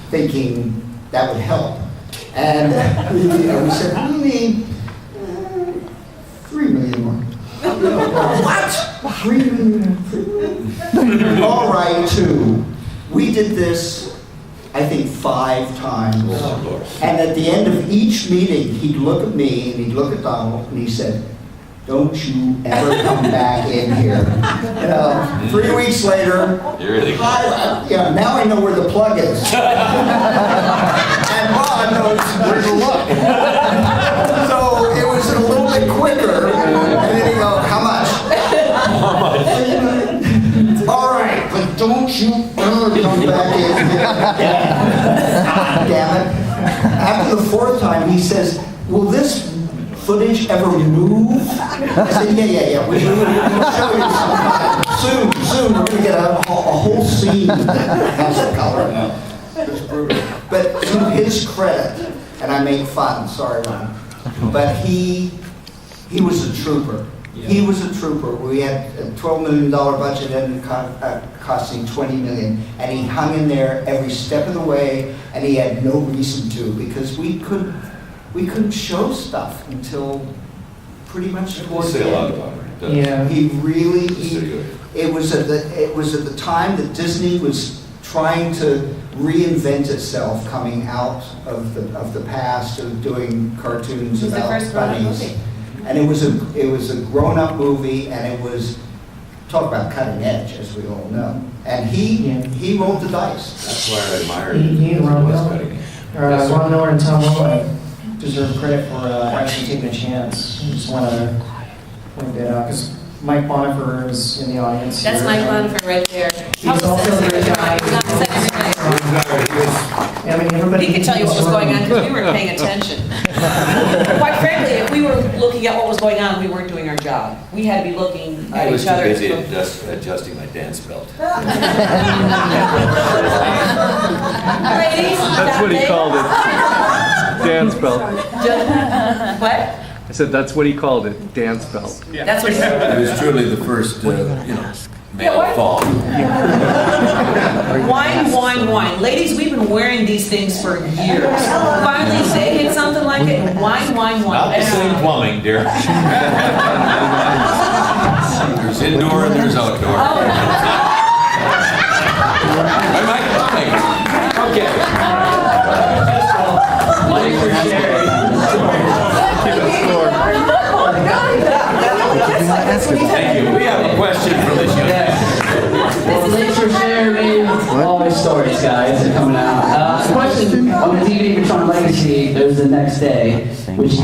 thinking that would help. And we said, we need 3 million more. What? 3 million? All right, 2. We did this, I think, 5 times. And at the end of each meeting, he'd look at me and he'd look at Donald and he said, don't you ever come back in here. 3 weeks later, now I know where the plug is. And Ron knows where to look. So it was a little bit quicker. And then he goes, how much? All right, but don't you ever come back in here. Damn it. After the 4th time, he says, will this footage ever move? I said, yeah. We'll show you sometime. Soon, we're going to get a whole scene that has the color. It's brutal. But to his credit, and I make fun, sorry, Ron, but he was a trooper. He was a trooper. We had a $12 million budget and costing $20 million, and he hung in there every step of the way, and he had no reason to, because we couldn't show stuff until pretty much towards the end. Yeah. He really, it was at the time that Disney was trying to reinvent itself, coming out of the past of doing cartoons about bunnies. And it was a grown-up movie, and it was, talk about cutting edge, as we all know. And he rolled the dice. That's why I admire He and Ron what's Miller, cutting it. Ron Miller and Tom Wilson deserve credit for actually taking a chance. I just want to point that out, because Mike Bonifer is in the audience. That's here. Mike Bonifer right there. He's also very I mean, everybody. He could tell you what was going on because we weren't paying attention. Quite frankly, if we were looking at what was going on, we weren't doing our job. We had to be looking I at was each too other. busy adjusting my dance belt. Ladies, That's what he called it. Dance belt. What? I said that's what he called it. Dance belt. That's what he It was truly the first, male fall. Wine. Ladies, we've been wearing these things for years. Finally, they get something like it. Wine. Not the same plumbing, dear. There's indoor and there's outdoor. Right, Mike? Okay. Thank you. We have a question from this young man. Well, thanks for sharing all my stories, guys, that are coming out. Question on the DVD for Tron Legacy, there's the next day, which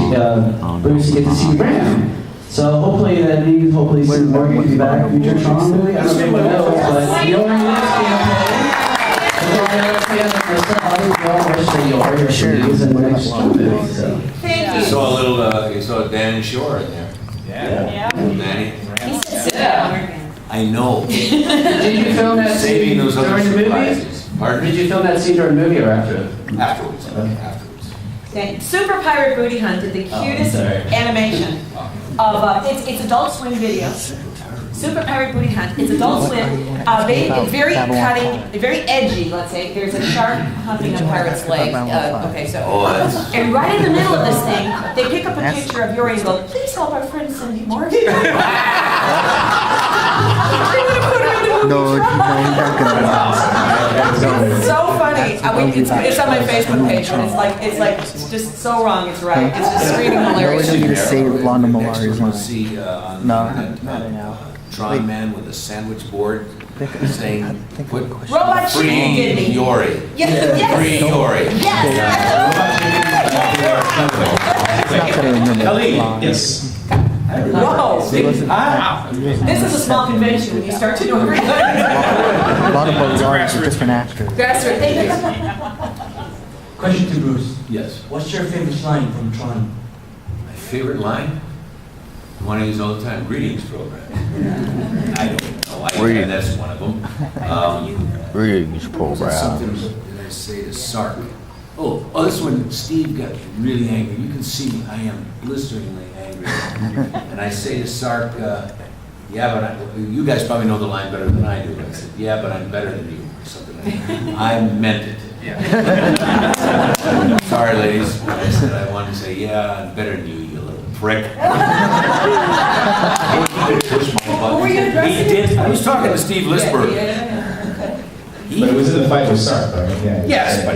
Bruce gets to see Graham. So hopefully that means soon Morgan can be back in future Tron movie. I don't really know, but you know where you live, Thank You you. saw a little, you saw Danny Shore in there. Yeah. Danny. He said sit down. I know. Did you film that Saving scene those other during the movie? surprises. Pardon? Did you film that scene during the movie or after? Afterwards. Okay. Super Pirate Booty Hunt did the cutest sorry. animation of it's Adult Swim video. Super Pirate Booty Hunt. It's Adult Swim. Very cutting, very edgy. Let's say there's a shark humping a pirate's leg. And right in the middle of this thing, they pick up a picture of Yuri and go, "Please help our friend Cindy Morgan." No, he's not gonna. It's so funny. It's on my Facebook page, and it's just so wrong. It's right. It's just screaming I hilarious. always need to say Londa Next Malari's we'll line. see on No, the internet, not now. Tron man with a sandwich board saying, put Robot free chicken kidney. Yori. Yes. Free Yori. Yes. It's not gonna remember. Ellie, long. yes. Whoa. This is a small convention when you start to know everything. A lot of those are different actors. Grassroots. Thank you. Question to Bruce. Yes. What's your favorite line from Tron? My favorite line? The one I use all the time, greetings program. I don't know, that's one of them. Greetings, Something program. that I say to Sark. Oh, this one, Steve got really angry. You can see me, I am blisteringly angry. And I say to Sark, yeah, but you guys probably know the line better than I do. I said, yeah, but I'm better than you, or something like that. I meant it. Sorry, ladies. I said I wanted to say, yeah, I'm better than you, you little prick. Who were you addressing? He did. I was talking to Steve Lisberg. But it was in the fight with Sark, though. Yeah. Yes, but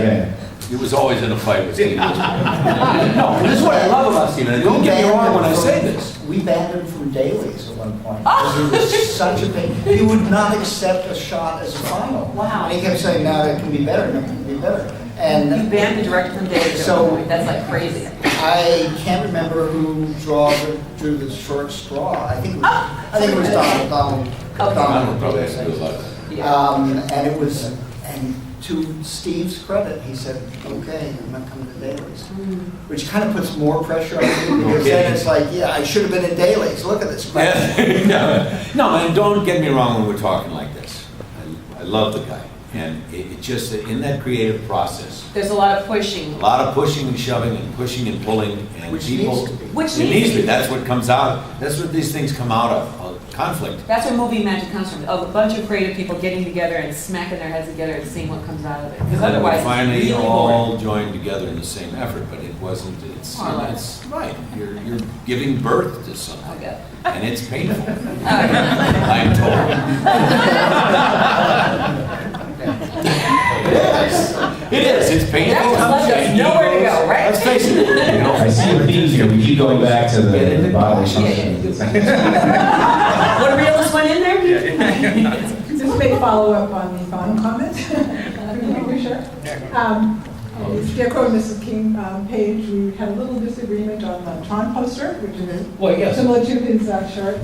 he was always in a fight with Steve Lisberg. No, this is what I love about Steve. And don't get me wrong when I say this. We banned him from dailies at one point. Because he was such a pain. He would not accept a shot as a final. Wow. And he kept saying, no, it can be better, it can be better. And You banned the director from David. So- That's like crazy. I can't remember who drew the short straw. I think it was Donald. Donald probably has to do a lot of that. And it was, and to Steve's credit, he said, okay, I'm not coming to dailies. Which kind of puts more pressure on you, because then it's like, yeah, I should have been in dailies, look at this crap. No, and don't get me wrong when we're talking like this. I love the guy. And it just, in that creative process, There's a lot of pushing. a lot of pushing and shoving and pushing and pulling and Which people. needs to be. Which It needs needs to to be. be. That's what comes out. That's what these things come out of conflict. That's where movie magic comes from. A bunch of creative people getting together and smacking their heads together and seeing what comes out of it. Because And then we otherwise, finally it's really all boring. joined together in the same effort, but it wasn't. It's More or less. it's right. You're giving birth to something, Okay. and it's painful. All right. I'm told. It is. It's painful. That just left us nowhere to go, right? Let's face it. I see a theme here. here. We keep going back to the bottom. Want to reel this one in there? Just may follow up on the final comment. Sure. Scarecrow and Mrs. King page, we had a little disagreement on the Tron poster, which is Well, yes. similar to his shirt,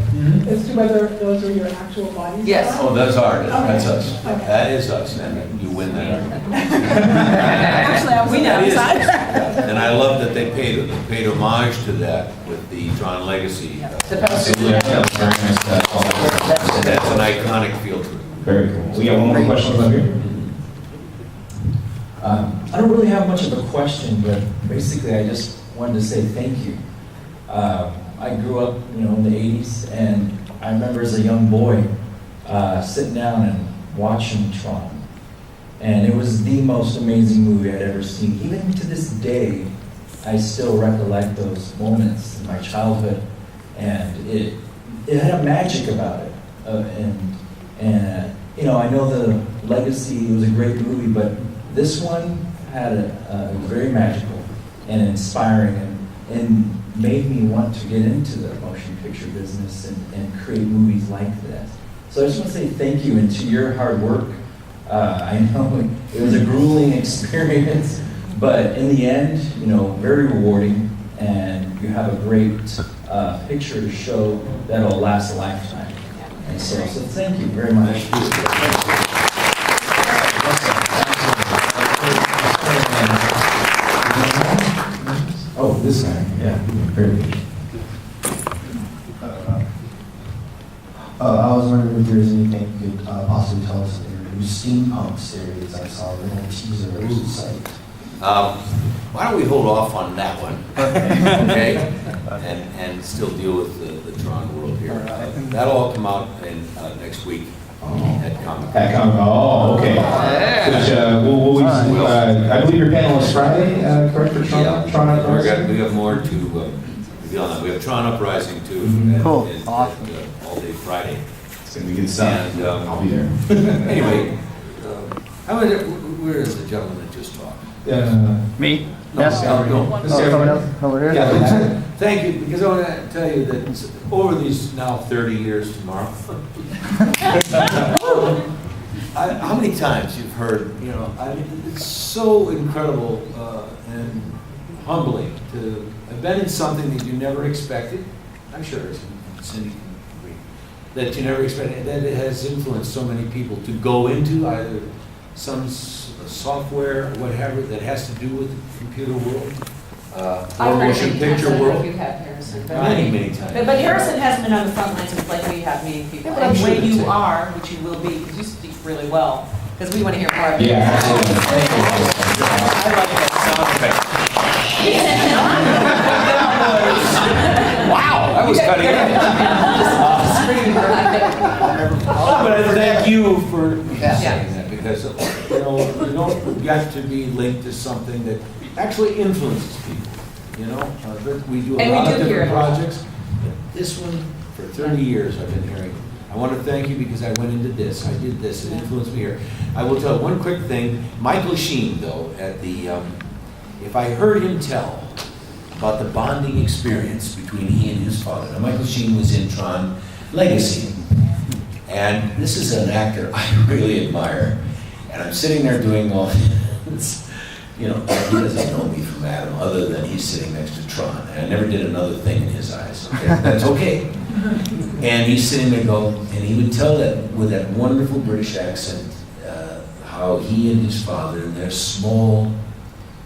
as to whether those are your actual bodies. Yes. Oh, that's ours, that's Okay. us. Okay. That is us, and you win that argument. Actually, we know. That is us. And I love that they paid homage to that with the Tron Legacy. The poster. Yeah, very nice. And that's an iconic field trip. Very cool. We got one more question up here. I don't really have much of a question, but basically I just wanted to say thank you. I grew up, in the 80s, and I remember as a young boy sitting down and watching Tron. And it was the most amazing movie I'd ever seen. Even to this day, I still recollect those moments in my childhood. And it had a magic about it. I know the Legacy was a great movie, but this one had it was very magical and inspiring and made me want to get into the motion picture business and create movies like this. So I just want to say thank you, and to your hard work. I know it was a grueling experience, but in the end, very rewarding, and you have a great picture to show that'll last a lifetime. And so thank you very much. Oh, this guy. Yeah, very good. I was wondering if there's anything you could possibly tell us in your new steampunk series. I saw a little teaser or site. Why don't we hold off on that one, okay? And still deal with the Tron world here. That'll all come out in next week at Comic-Con. At Comic-Con. Oh, okay. Which, I believe your panel is Friday, correct, for Tron? Yeah. Tron Uprising? We got more to reveal on that. We have Tron Uprising too. Cool. Awesome. All day Friday. It's going to be good stuff. And, I'll be there. Anyway, where is the gentleman that just talked? Me? No, Yes. no. Someone else over here? Yeah, thank you, because I want to tell you that over these now 30 years tomorrow, how many times you've heard, it's so incredible and humbling to have been in something that you never expected. I'm sure Cindy can agree that you never expected, that it has influenced so many people to go into either some software, whatever, that has to do with the computer world, or motion picture world. You have Harrison. Many times. But Harrison hasn't been on the front lines like we have meeting people. Yeah, but I'm And sure when you that's it. are, which you will be, because you speak really well, because we want to hear more of you. Yeah, absolutely. I like that sound effect. Wow, that was cutting But I thank you for saying that, because you don't get to be linked to something that actually influences people. But we do a And we lot do of hear different it. projects. But this one, for 30 years, I've been hearing. I want to thank you because I went into this, I did this, it influenced me here. I will tell one quick thing. Michael Sheen, though, at the, if I heard him tell about the bonding experience between he and his father. Now, Michael Sheen was in Tron Legacy. And this is an actor I really admire. And I'm sitting there doing all this. He doesn't know me from Adam, other than he's sitting next to Tron. And I never did another thing in his eyes. Okay? That's okay. And he's sitting there and he would tell that with that wonderful British accent, how he and his father in their small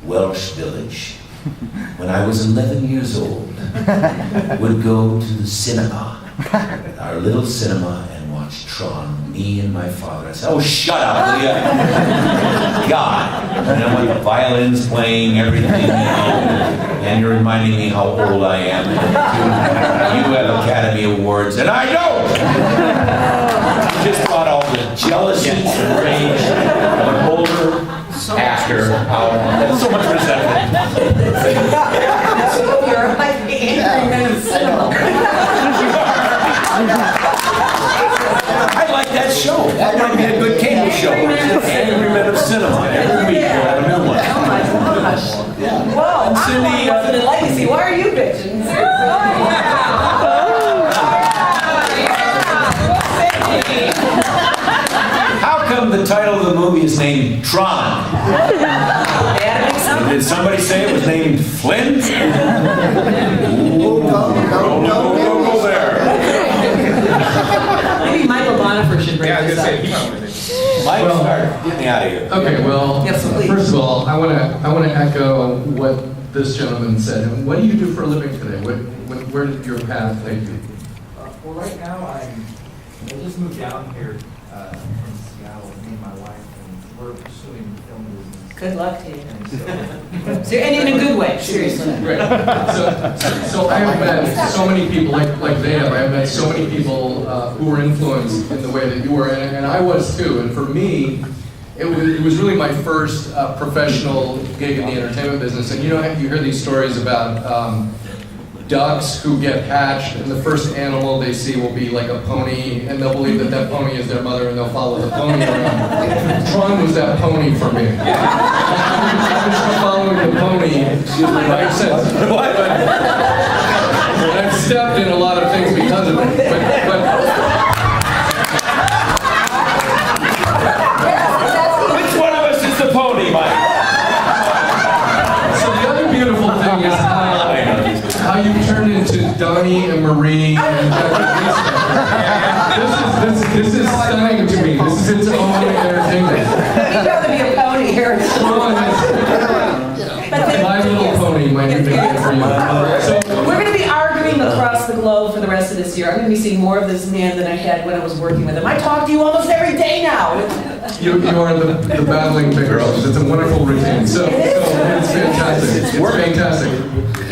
Welsh village, when I was 11 years old, would go to the cinema, our little cinema, and watch Tron, me and my father. I said, oh, shut up, will ya? God. And then with the violins playing, everything, and you're reminding me how old I am. You have Academy Awards, and I don't! Just brought all the jealousy and rage of an older actor out. So much resentment. You're like the angry men of cinema. I like that show. That might be a good cable show. Angry Men of Cinema. Every week we'll have a new one. Oh my gosh. Yeah. Well, Cindy, I'm in Legacy. Why are you bitching? questions. How come the title of the movie is named Tron? Did somebody say it was named Flint? Go there. Maybe Michael Bonifer should bring this up. Mike, start. Get me out of here. Okay, well, Yes, please. first of all, I want to echo what this gentleman said. And what do you do for a living today? Where did your path take you? Well, right now I just moved down here from Seattle, me and my wife, and we're pursuing the film business. Good luck to you. And So, and in a good way, seriously. Great. So I have met so many people, like they have, I have met so many people who were influenced in the way that you were, and I was too. And for me, it was really my first professional gig in the entertainment business. And you hear these stories about ducks who get hatched, and the first animal they see will be like a pony, and they'll believe that that pony is their mother, and they'll follow the pony around. Tron was that pony for me. I was following the pony right since. What? And I've stepped in a lot of things because of it. Which one of us is the pony, Mike? So the other beautiful thing is how you turned into Donnie and Marie and This is stunning to me. This is its own entertainment. You'd rather be a pony here. My Little Pony might be big for you. So We're going to be arguing across the globe for the rest of this year. I'm going to be seeing more of this man than I had when I was working with him. I talk to you almost every day now. you are the battling girls. It's a wonderful routine. So it's fantastic. It's fantastic.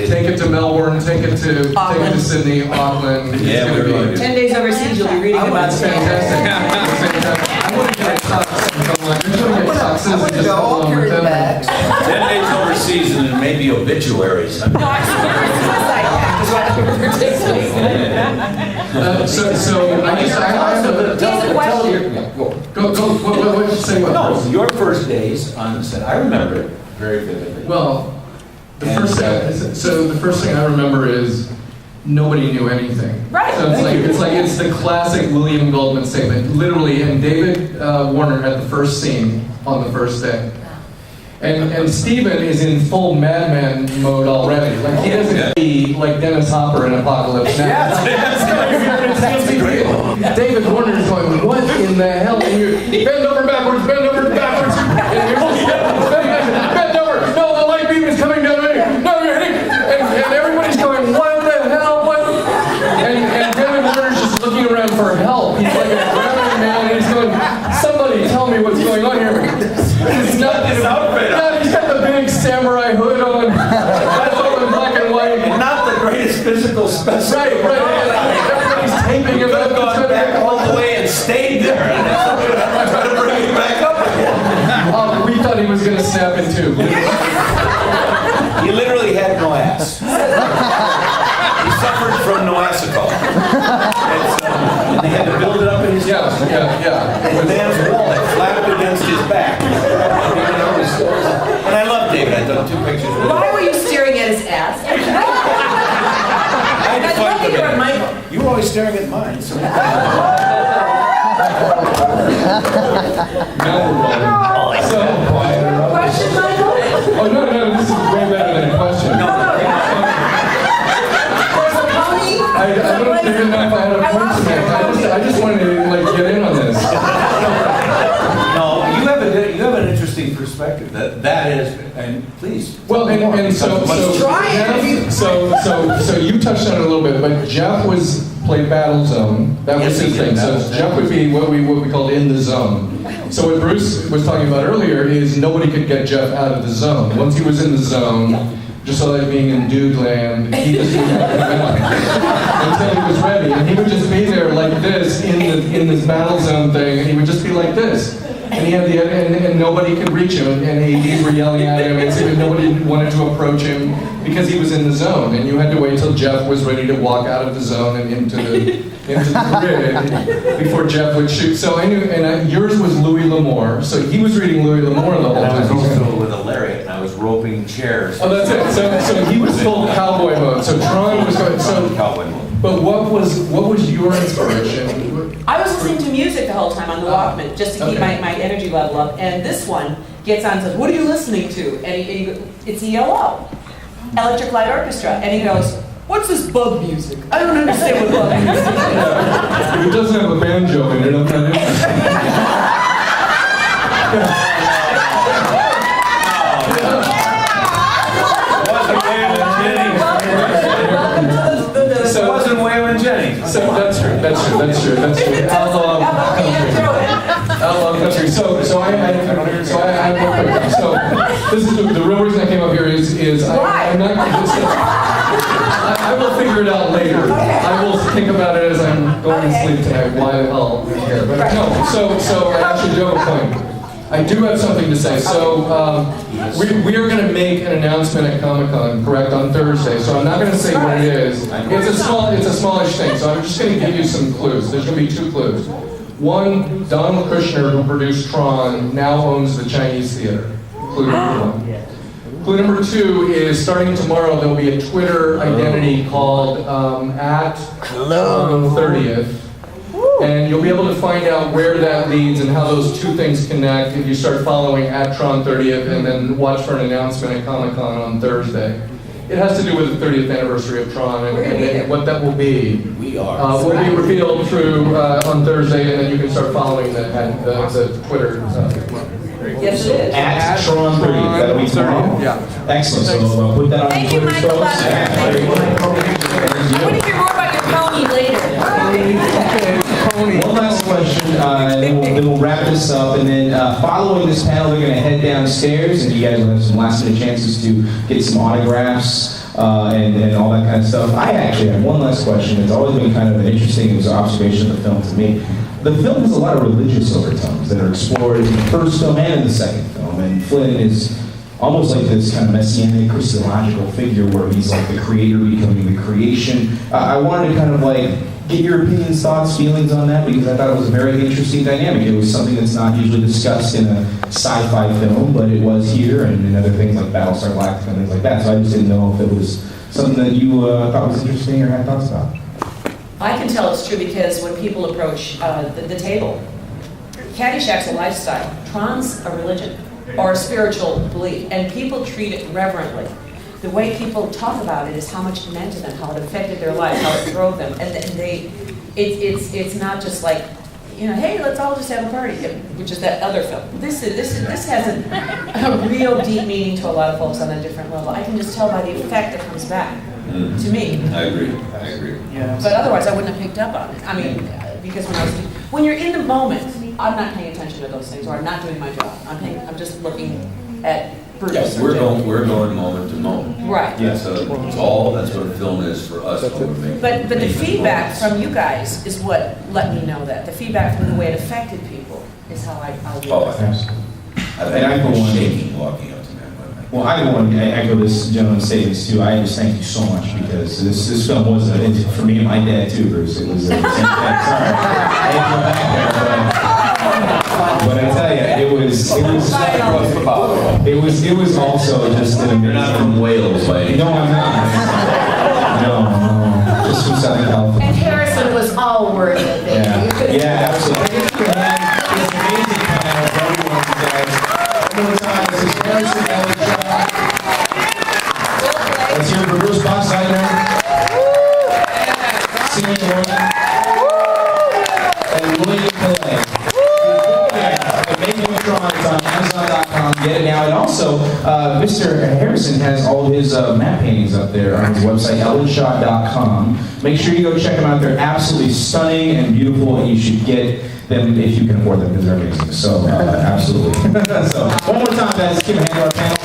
Take it to Melbourne. Take it to Sydney, Auckland. Yeah, we're going to. 10 days overseas, you'll be reading about It's it. fantastic. It's fantastic. I want to get toxins. I want to get toxins. 10 days overseas and maybe obituaries. No, I So I have a question. Go. What say what? No, your first days on the set, I remember it very vividly. Well, the first thing I remember is nobody knew anything. Right. So it's the classic William Goldman statement, literally. And David Warner had the first scene on the first day. And Steven is in full madman mode already. Like he doesn't be like Dennis Hopper in Apocalypse Now. David Warner is going, what in the hell? And you bend over backwards. And bend over. No, the light beam is coming down on you. No, you're hitting. And everybody's going, what the hell? What? And David Warner's just looking around for help. He's like a drowning man, and he's going, somebody tell me what's going on here. It's not his outfit. No, he's got the big samurai hood on. That's all in black and white. Not the greatest physical specimen. Right. Everybody's taping him up. Gone back all the way and stayed there. And I'm trying to bring him back up again. We thought he was going to snap in two. He literally had no ass. He suffered from noasical. And they had to build it up in his house. Yeah. And the man's wallet flapped against his back. And I love David. I've done 2 pictures with him. Why were you staring at his ass? I'd love to hear it, Michael. You were always staring at mine. So. Now we're rolling. Question, Michael? Oh, no, this is way better than a question. There's a pony? I don't even know if I had a point to make. I just wanted to get in on this. No, you have an interesting perspective. That is, and please. Well, and so you touched on it a little bit, but Jeff played Battle Zone. That was his thing. So Jeff would be what we called in the zone. So what Bruce was talking about earlier is nobody could get Jeff out of the zone. Once he was in the zone, just like being in Dude Land, he just wouldn't come out until he was ready. And he would just be there like this in this Battle Zone thing, and he would just be like this. And he had and nobody could reach him, and ADs were yelling at him, and nobody wanted to approach him because he was in the zone. And you had to wait till Jeff was ready to walk out of the zone and into the grid before Jeff would shoot. So I knew, and yours was Louis L'Amour, so he was reading Louis L'Amour the whole time. And I was also with a lariat, and I was roping swinging chairs. Oh, that's it. So he was full cowboy mode. So Tron was going. So Cowboy mode. But what was your inspiration? I was listening to music the whole time on the Walkman, just to keep my energy level up. And this one gets on and says, "What are you listening to?" And he goes, "It's ELO, Electric Light Orchestra." And he goes, "What's this bug music? I don't understand what bug music is." If it doesn't have a banjo in it, I'm not interested. So it wasn't Waylon Jennings. So that's true. I'll love country. So I have one quick. So this is the real reason I came up here is I'm not. I will figure it out later. I will think about it as I'm going to sleep tonight. Why the hell I'm here? But no. So I actually do have a point. I do have something to say. So we are going to make an announcement at Comic-Con, correct, on Thursday. So I'm not going to say what it is. It's a smallish thing. So I'm just going to give you some clues. There's going to be 2 clues. One, Don Kushner, who produced Tron, now owns the Chinese theater. Clue number 1. Clue number 2 is starting tomorrow. There'll be a Twitter identity called @Tron30th. And you'll be able to find out where that leads and how those 2 things connect if you start following @Tron30th and then watch for an announcement at Comic-Con on Thursday. It has to do with the 30th anniversary of Tron and what that will be. Will be revealed through on Thursday, and then you can start following the Twitter. Yes, it is. @Tron30th. That'll be tomorrow. Yeah. Excellent. So put that on Thank you, Twitter, Michael. folks. I want to hear more about your pony later. One last question, then we'll wrap this up, and then following this panel, we're going to head downstairs, and you guys will have some last-minute chances to get some autographs and all that kind of stuff. I actually have one last question. It's always been kind of an interesting observation of the film to me. The film has a lot of religious overtones that are explored in the first film and in the second film, and Flynn is almost like this kind of messianic Christological figure where he's like the creator becoming the creation. I wanted to kind of like get your opinions, thoughts, feelings on that, because I thought it was a very interesting dynamic. It was something that's not usually discussed in a sci-fi film, but it was here, and in other things like Battlestar Galactica and things like that. So I just didn't know if it was something that you thought was interesting or had thoughts about. I can tell it's true because when people approach the table, Caddyshack's a lifestyle. Tron's a religion or a spiritual belief, and people treat it reverently. The way people talk about it is how much it meant to them, how it affected their life, how it drove them, and it's not just like, hey, let's all just have a party, which is that other film. This has a real deep meaning to a lot of folks on a different level. I can just tell by the effect that comes back to me. I agree. Yeah. But otherwise, I wouldn't have picked up on it. I mean, because when you're in the moment, I'm not paying attention to those things, or I'm not doing my job. I'm just looking at Bruce. Yes, we're going moment to moment. Right. That's what a film is for us. But the feedback from you guys is what let me know that. The feedback from the way it affected people is how I view it. I've been shaking walking up to that. Well, I want to echo this gentleman's statements too. I just thank you so much because this film was for me and my dad too, Bruce. It was sorry, I didn't go back there, but I tell you, it was also just an amazing. You're not from Wales, right? No, I'm not. No, just from Southern California. And Harrison was all worth it. Yeah, absolutely. It's amazing panel for everyone, you guys. One more time, this is Harrison Ellis. Let's hear it for Bruce Boxleitner, Senior Morgan, and William Pillay. Making of Tron, it's on Amazon.com. Get it now. And also, Mr. Harrison has all of his matte paintings up there on his website, ellenshot.com. Make sure you go check them out. They're absolutely stunning and beautiful, and you should get them if you can afford them because they're amazing. So, absolutely. So, one more time, guys. Give a hand to our panel.